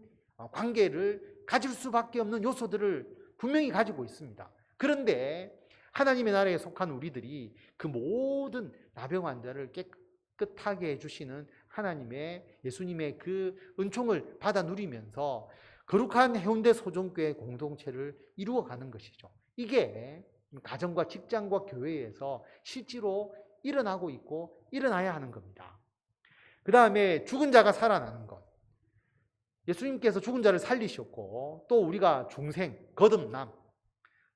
관계를 가질 수밖에 없는 요소들을 분명히 가지고 있습니다. 그런데 하나님의 나라에 속한 우리들이 그 모든 나병 환자를 깨끗하게 해주시는 하나님의 예수님의 그 은총을 받아 누리면서 거룩한 해운대 소정교회 공동체를 이루어가는 것이죠. 이게 가정과 직장과 교회에서 실제로 일어나고 있고 일어나야 하는 겁니다. 그 다음에 죽은 자가 살아나는 것. 예수님께서 죽은 자를 살리셨고 또 우리가 중생, 거듭남,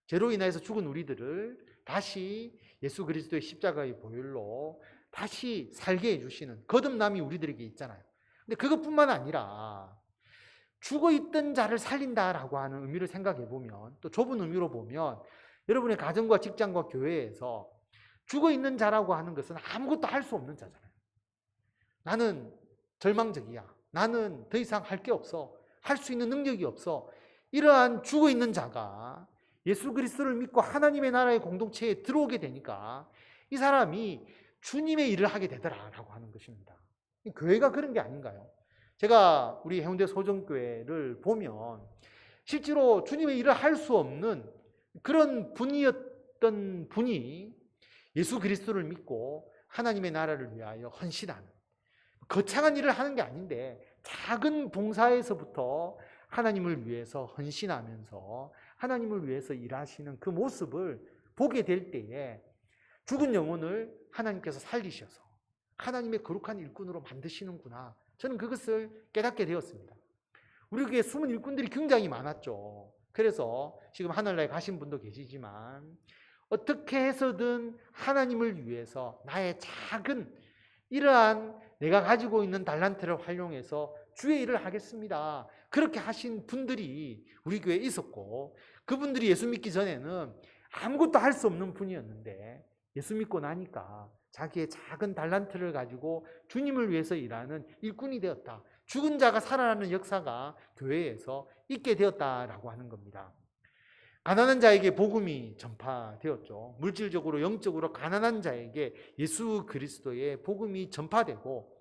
죄로 인해서 죽은 우리들을 다시 예수 그리스도의 십자가의 보혈로 다시 살게 해주시는 거듭남이 우리들에게 있잖아요. 근데 그것뿐만 아니라 죽어있던 자를 살린다라고 하는 의미를 생각해 보면, 또 좁은 의미로 보면 여러분의 가정과 직장과 교회에서 죽어있는 자라고 하는 것은 아무것도 할 수 없는 자잖아요. 나는 절망적이야. 나는 더 이상 할 게 없어. 할 수 있는 능력이 없어. 이러한 죽어있는 자가 예수 그리스도를 믿고 하나님의 나라의 공동체에 들어오게 되니까 이 사람이 주님의 일을 하게 되더라라고 하는 것입니다. 교회가 그런 게 아닌가요? 제가 우리 해운대 소정교회를 보면 실제로 주님의 일을 할 수 없는 그런 분이었던 분이 예수 그리스도를 믿고 하나님의 나라를 위하여 헌신하는, 거창한 일을 하는 게 아닌데 작은 봉사에서부터 하나님을 위해서 헌신하면서 하나님을 위해서 일하시는 그 모습을 보게 될 때에 죽은 영혼을 하나님께서 살리셔서 하나님의 거룩한 일꾼으로 만드시는구나. 저는 그것을 깨닫게 되었습니다. 우리 교회에 숨은 일꾼들이 굉장히 많았죠. 그래서 지금 하늘나라에 가신 분도 계시지만 어떻게 해서든 하나님을 위해서 나의 작은 이러한 내가 가지고 있는 달란트를 활용해서 주의 일을 하겠습니다. 그렇게 하신 분들이 우리 교회에 있었고, 그분들이 예수 믿기 전에는 아무것도 할 수 없는 분이었는데 예수 믿고 나니까 자기의 작은 달란트를 가지고 주님을 위해서 일하는 일꾼이 되었다. 죽은 자가 살아나는 역사가 교회에서 있게 되었다라고 하는 겁니다. 가난한 자에게 복음이 전파되었죠. 물질적으로 영적으로 가난한 자에게 예수 그리스도의 복음이 전파되고,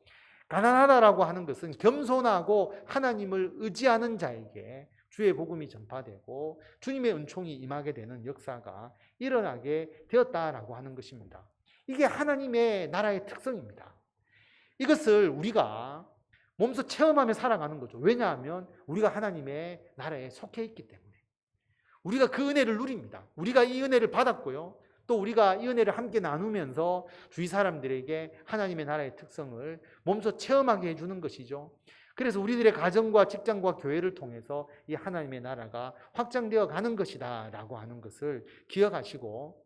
가난하다라고 하는 것은 겸손하고 하나님을 의지하는 자에게 주의 복음이 전파되고 주님의 은총이 임하게 되는 역사가 일어나게 되었다라고 하는 것입니다. 이게 하나님의 나라의 특성입니다. 이것을 우리가 몸소 체험하며 살아가는 거죠. 왜냐하면 우리가 하나님의 나라에 속해 있기 때문에. 우리가 그 은혜를 누립니다. 우리가 이 은혜를 받았고요. 또 우리가 이 은혜를 함께 나누면서 주위 사람들에게 하나님의 나라의 특성을 몸소 체험하게 해주는 것이죠. 그래서 우리들의 가정과 직장과 교회를 통해서 이 하나님의 나라가 확장되어 가는 것이다 라고 하는 것을 기억하시고,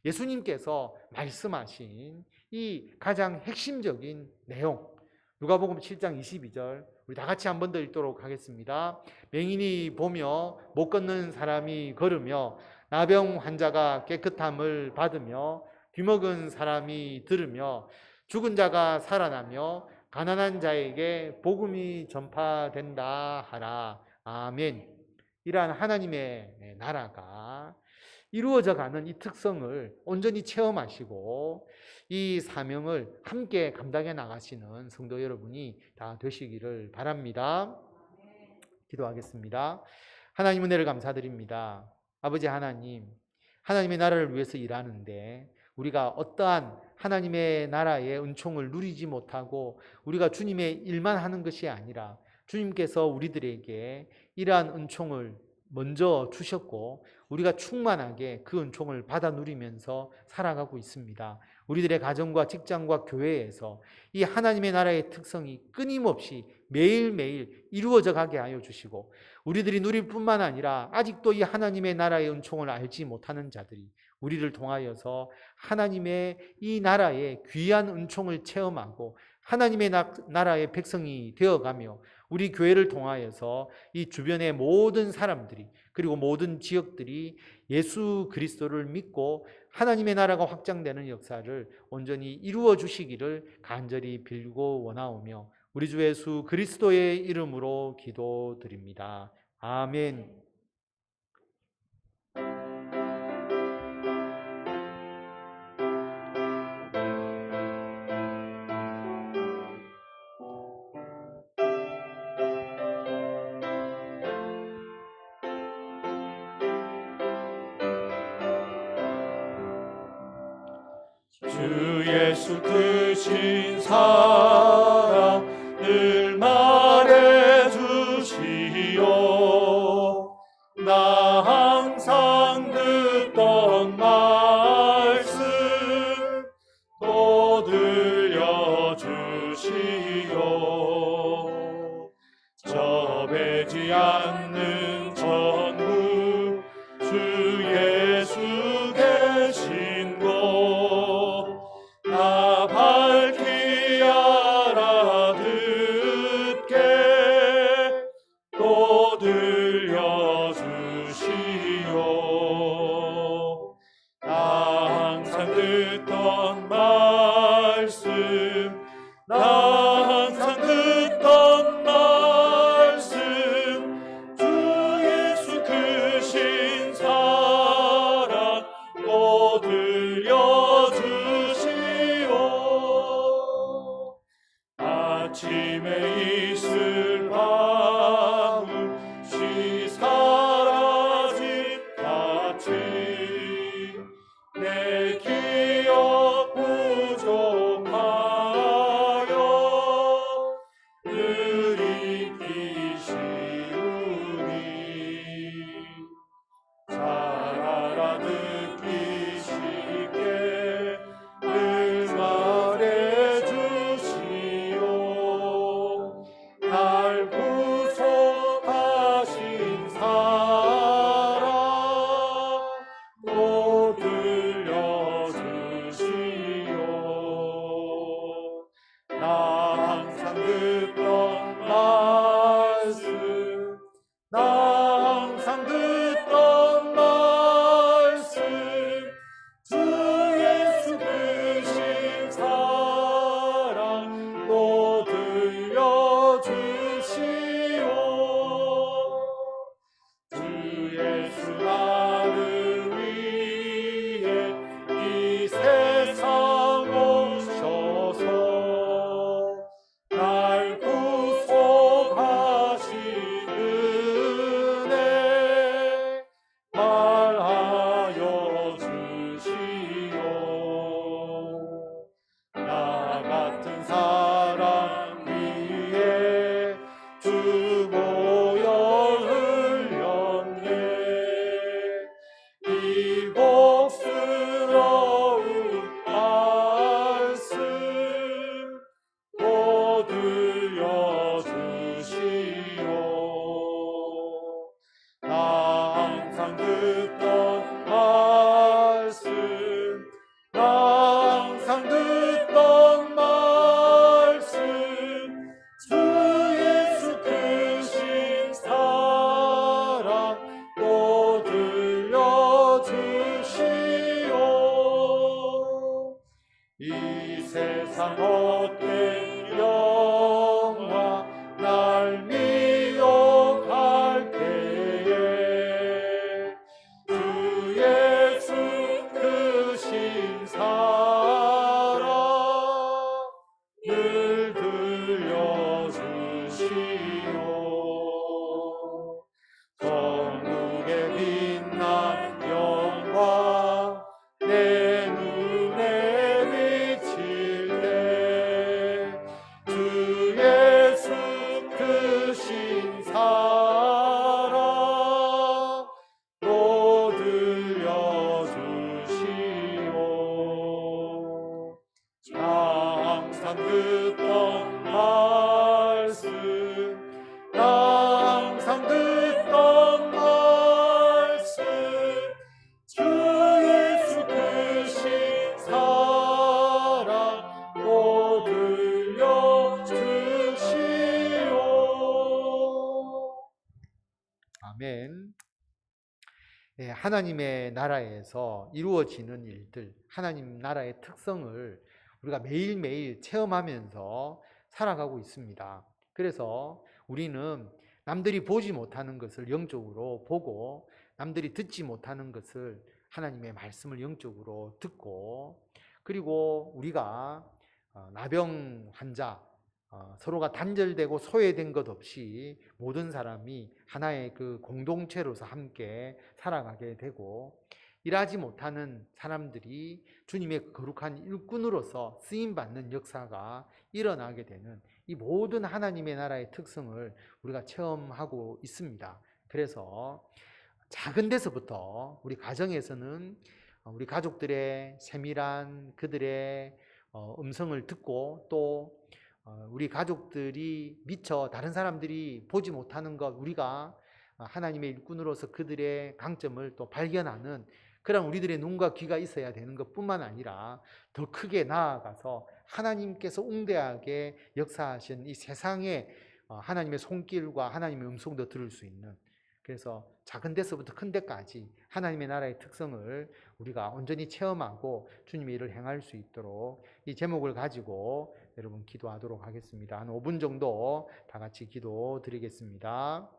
예수님께서 말씀하신 이 가장 핵심적인 내용, 누가복음 7장 22절 우리 다 같이 한 번 더 읽도록 하겠습니다. 맹인이 보며 못 걷는 사람이 걸으며 나병 환자가 깨끗함을 받으며 뒤먹은 사람이 들으며 죽은 자가 살아나며 가난한 자에게 복음이 전파된다 하라. 아멘. 이러한 하나님의 나라가 이루어져 가는 이 특성을 온전히 체험하시고 이 사명을 함께 감당해 나가시는 성도 여러분이 다 되시기를 바랍니다. 기도하겠습니다. 하나님 은혜를 감사드립니다. 아버지 하나님, 하나님의 나라를 위해서 일하는데 우리가 어떠한 하나님의 나라의 은총을 누리지 못하고 우리가 주님의 일만 하는 것이 아니라 주님께서 우리들에게 이러한 은총을 먼저 주셨고 우리가 충만하게 그 은총을 받아 누리면서 살아가고 있습니다. 우리들의 가정과 직장과 교회에서 이 하나님의 나라의 특성이 끊임없이 매일매일 이루어져 가게 하여 주시고, 우리들이 누릴 뿐만 아니라 아직도 이 하나님의 나라의 은총을 알지 못하는 자들이 우리를 통하여서 하나님의 이 나라의 귀한 은총을 체험하고 하나님의 나라의 백성이 되어가며 우리 교회를 통하여서 이 주변의 모든 사람들이, 그리고 모든 지역들이 예수 그리스도를 믿고 하나님의 나라가 확장되는 역사를 온전히 이루어 주시기를 간절히 빌고 원하오며 우리 주 예수 그리스도의 이름으로 기도드립니다. 아멘. 주 예수 크신 사랑을 말해 주시오. 나 항상 듣던 말씀 또 들려주시오. 접해지 않는 천국 주 예수 계신 곳 나 밝히 알아듣게 또 들려주시오. 나 항상 듣던 말씀 나 항상 듣던 말씀 주 예수 크신 사랑 또 들려주시오. 아침에 있을 밤시 사라진 같이 내 기억 부족하여 늘 잊기 쉬우니 잘 알아듣기 쉽게 늘 말해주시오. 날 구속하신 사랑 또 들려주시오. 나 항상 듣던 말씀 나 항상 듣던 말씀 주 예수 크신 사랑 또 들려주시오. 주 예수 나를 위해 이 세상 오셔서 날 구속하신 은혜 말하여 주시오. 나 같은 사람 위에 주 보혈 흘렸네. 이 복스러운 말씀 또 들려주시오. 나 항상 듣던 말씀 나 항상 듣던 말씀 주 예수 크신 사랑 또 들려주시오. 이 세상 헛된 영화 날 미혹할 때에 주 예수 크신 사랑 늘 들려주시오. 천국의 빛난 영광 내 눈에 비칠 때 주 예수 크신 사랑 또 들려주시오. 나 항상 듣던 말씀 나 항상 듣던 말씀 주 예수 크신 사랑 또 들려주시오. 아멘. 예, 하나님의 나라에서 이루어지는 일들, 하나님 나라의 특성을 우리가 매일매일 체험하면서 살아가고 있습니다. 그래서 우리는 남들이 보지 못하는 것을 영적으로 보고 남들이 듣지 못하는 것을 하나님의 말씀을 영적으로 듣고, 그리고 우리가 나병 환자, 서로가 단절되고 소외된 것 없이 모든 사람이 하나의 그 공동체로서 함께 살아가게 되고, 일하지 못하는 사람들이 주님의 거룩한 일꾼으로서 쓰임받는 역사가 일어나게 되는 이 모든 하나님의 나라의 특성을 우리가 체험하고 있습니다. 그래서 작은 데서부터 우리 가정에서는 우리 가족들의 세밀한 그들의 음성을 듣고 또 우리 가족들이 미처 다른 사람들이 보지 못하는 것, 우리가 하나님의 일꾼으로서 그들의 강점을 또 발견하는 그런 우리들의 눈과 귀가 있어야 되는 것뿐만 아니라 더 크게 나아가서 하나님께서 웅대하게 역사하신 이 세상에 하나님의 손길과 하나님의 음성도 들을 수 있는, 그래서 작은 데서부터 큰 데까지 하나님의 나라의 특성을 우리가 온전히 체험하고 주님의 일을 행할 수 있도록 이 제목을 가지고 여러분 기도하도록 하겠습니다. 한 5분 정도 다 같이 기도 드리겠습니다.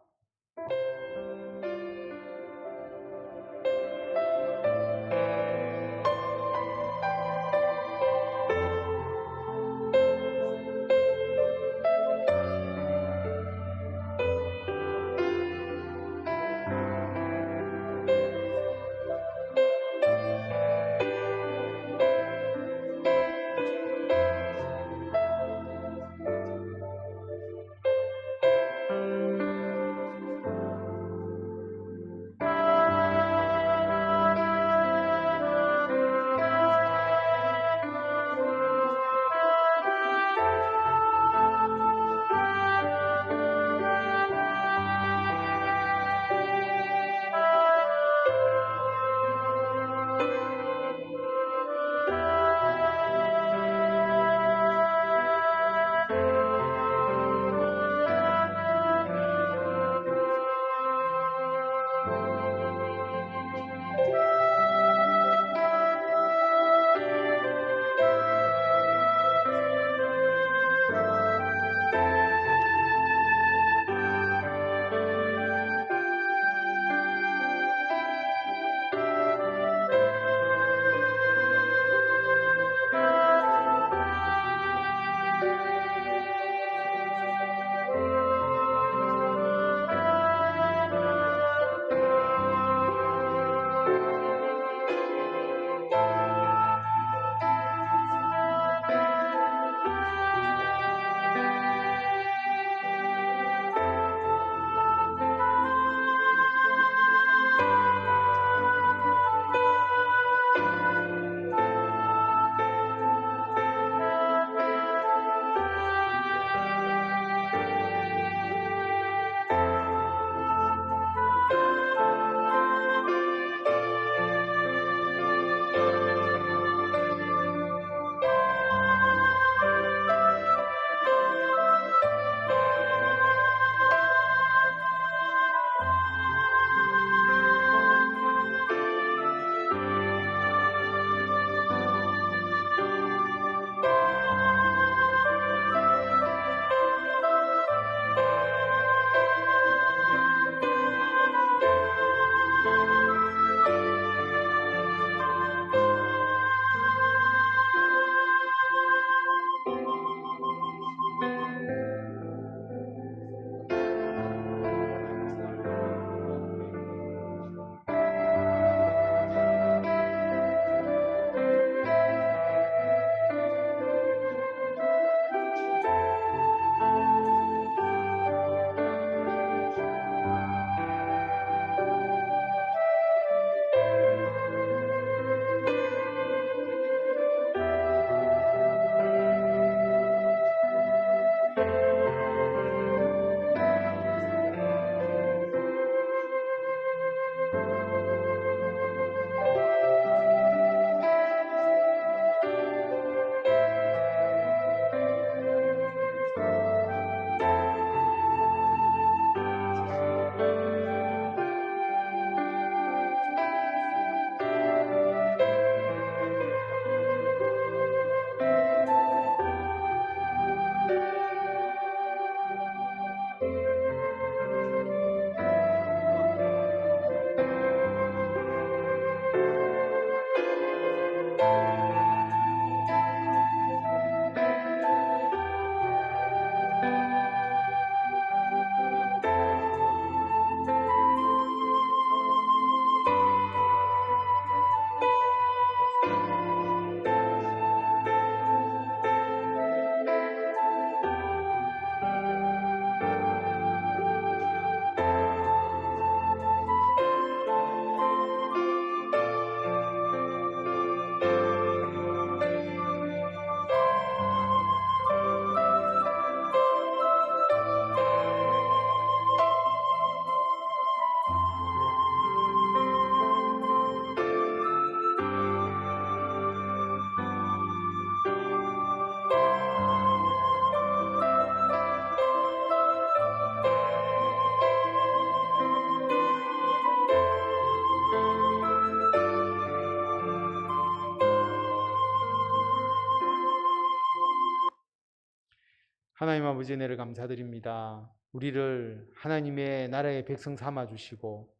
하나님 아버지 은혜를 감사드립니다. 우리를 하나님의 나라의 백성 삼아 주시고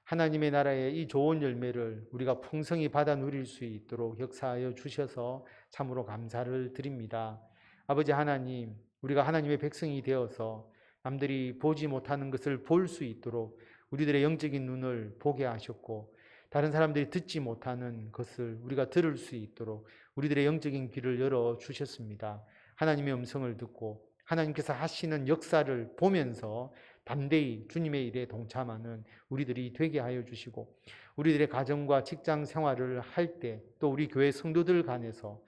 하나님의 나라의 이 좋은 열매를 우리가 풍성히 받아 누릴 수 있도록 역사하여 주셔서 참으로 감사를 드립니다. 아버지 하나님, 우리가 하나님의 백성이 되어서 남들이 보지 못하는 것을 볼 수 있도록 우리들의 영적인 눈을 보게 하셨고 다른 사람들이 듣지 못하는 것을 우리가 들을 수 있도록 우리들의 영적인 귀를 열어 주셨습니다. 하나님의 음성을 듣고 하나님께서 하시는 역사를 보면서 담대히 주님의 일에 동참하는 우리들이 되게 하여 주시고 우리들의 가정과 직장 생활을 할 때 또 우리 교회 성도들 간에서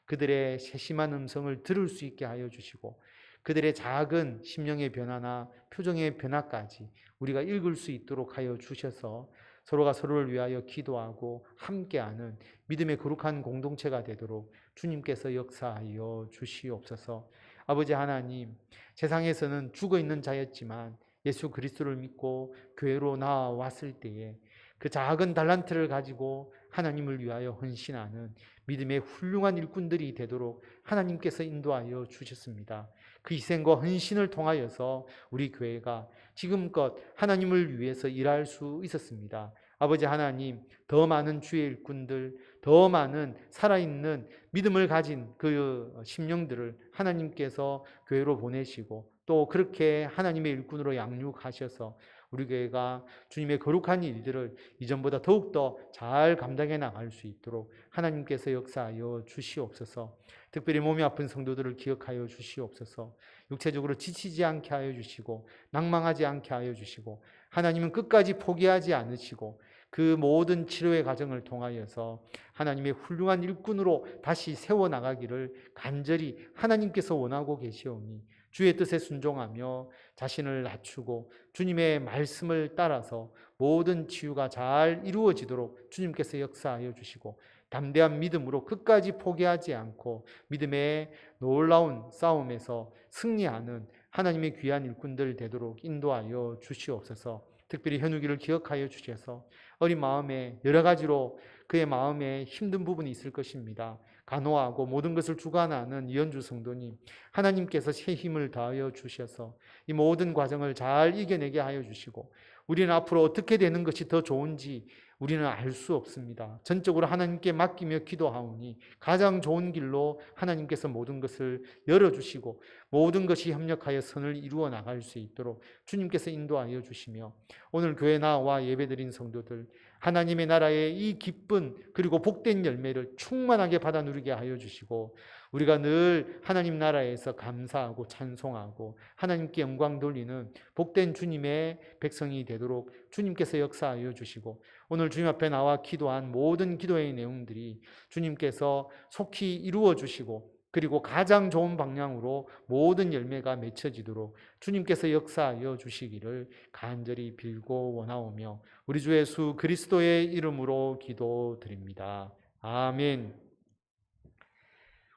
그들의 세심한 음성을 들을 수 있게 하여 주시고 그들의 작은 심령의 변화나 표정의 변화까지 우리가 읽을 수 있도록 하여 주셔서 서로가 서로를 위하여 기도하고 함께하는 믿음의 거룩한 공동체가 되도록 주님께서 역사하여 주시옵소서. 아버지 하나님, 세상에서는 죽어있는 자였지만 예수 그리스도를 믿고 교회로 나왔을 때에 그 작은 달란트를 가지고 하나님을 위하여 헌신하는 믿음의 훌륭한 일꾼들이 되도록 하나님께서 인도하여 주셨습니다. 그 희생과 헌신을 통하여서 우리 교회가 지금껏 하나님을 위해서 일할 수 있었습니다. 아버지 하나님, 더 많은 주의 일꾼들, 더 많은 살아있는 믿음을 가진 그 심령들을 하나님께서 교회로 보내시고 또 그렇게 하나님의 일꾼으로 양육하셔서 우리 교회가 주님의 거룩한 일들을 이전보다 더욱더 잘 감당해 나갈 수 있도록 하나님께서 역사하여 주시옵소서. 특별히 몸이 아픈 성도들을 기억하여 주시옵소서. 육체적으로 지치지 않게 하여 주시고 낭망하지 않게 하여 주시고 하나님은 끝까지 포기하지 않으시고 그 모든 치료의 과정을 통하여서 하나님의 훌륭한 일꾼으로 다시 세워나가기를 간절히 하나님께서 원하고 계시오니 주의 뜻에 순종하며 자신을 낮추고 주님의 말씀을 따라서 모든 치유가 잘 이루어지도록 주님께서 역사하여 주시고 담대한 믿음으로 끝까지 포기하지 않고 믿음의 놀라운 싸움에서 승리하는 하나님의 귀한 일꾼들 되도록 인도하여 주시옵소서. 특별히 현욱이를 기억하여 주셔서 어린 마음에 여러 가지로 그의 마음에 힘든 부분이 있을 것입니다. 간호하고 모든 것을 주관하는 이현주 성도님, 하나님께서 새 힘을 더하여 주셔서 이 모든 과정을 잘 이겨내게 하여 주시고 우리는 앞으로 어떻게 되는 것이 더 좋은지 우리는 알 수 없습니다. 전적으로 하나님께 맡기며 기도하오니 가장 좋은 길로 하나님께서 모든 것을 열어주시고 모든 것이 협력하여 선을 이루어 나갈 수 있도록 주님께서 인도하여 주시며 오늘 교회 나와 예배드린 성도들 하나님의 나라의 이 기쁜 그리고 복된 열매를 충만하게 받아 누리게 하여 주시고 우리가 늘 하나님 나라에서 감사하고 찬송하고 하나님께 영광 돌리는 복된 주님의 백성이 되도록 주님께서 역사하여 주시고 오늘 주님 앞에 나와 기도한 모든 기도의 내용들이 주님께서 속히 이루어 주시고 그리고 가장 좋은 방향으로 모든 열매가 맺혀지도록 주님께서 역사하여 주시기를 간절히 빌고 원하오며 우리 주 예수 그리스도의 이름으로 기도드립니다. 아멘.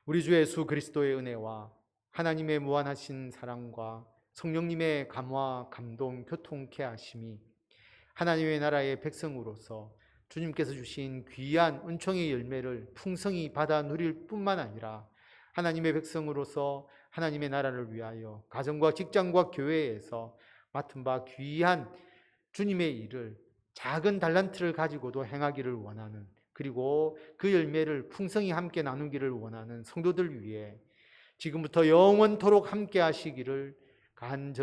우리 주 예수 그리스도의 은혜와 하나님의 무한하신 사랑과 성령님의 감화, 감동, 교통케 하심이 하나님의 나라의 백성으로서 주님께서 주신 귀한 은총의 열매를 풍성히 받아 누릴 뿐만 아니라 하나님의 백성으로서 하나님의 나라를 위하여 가정과 직장과 교회에서 맡은 바 귀한 주님의 일을 작은 달란트를 가지고도 행하기를 원하는 그리고 그 열매를 풍성히 함께 나누기를 원하는 성도들 위해 지금부터 영원토록 함께 하시기를 간절히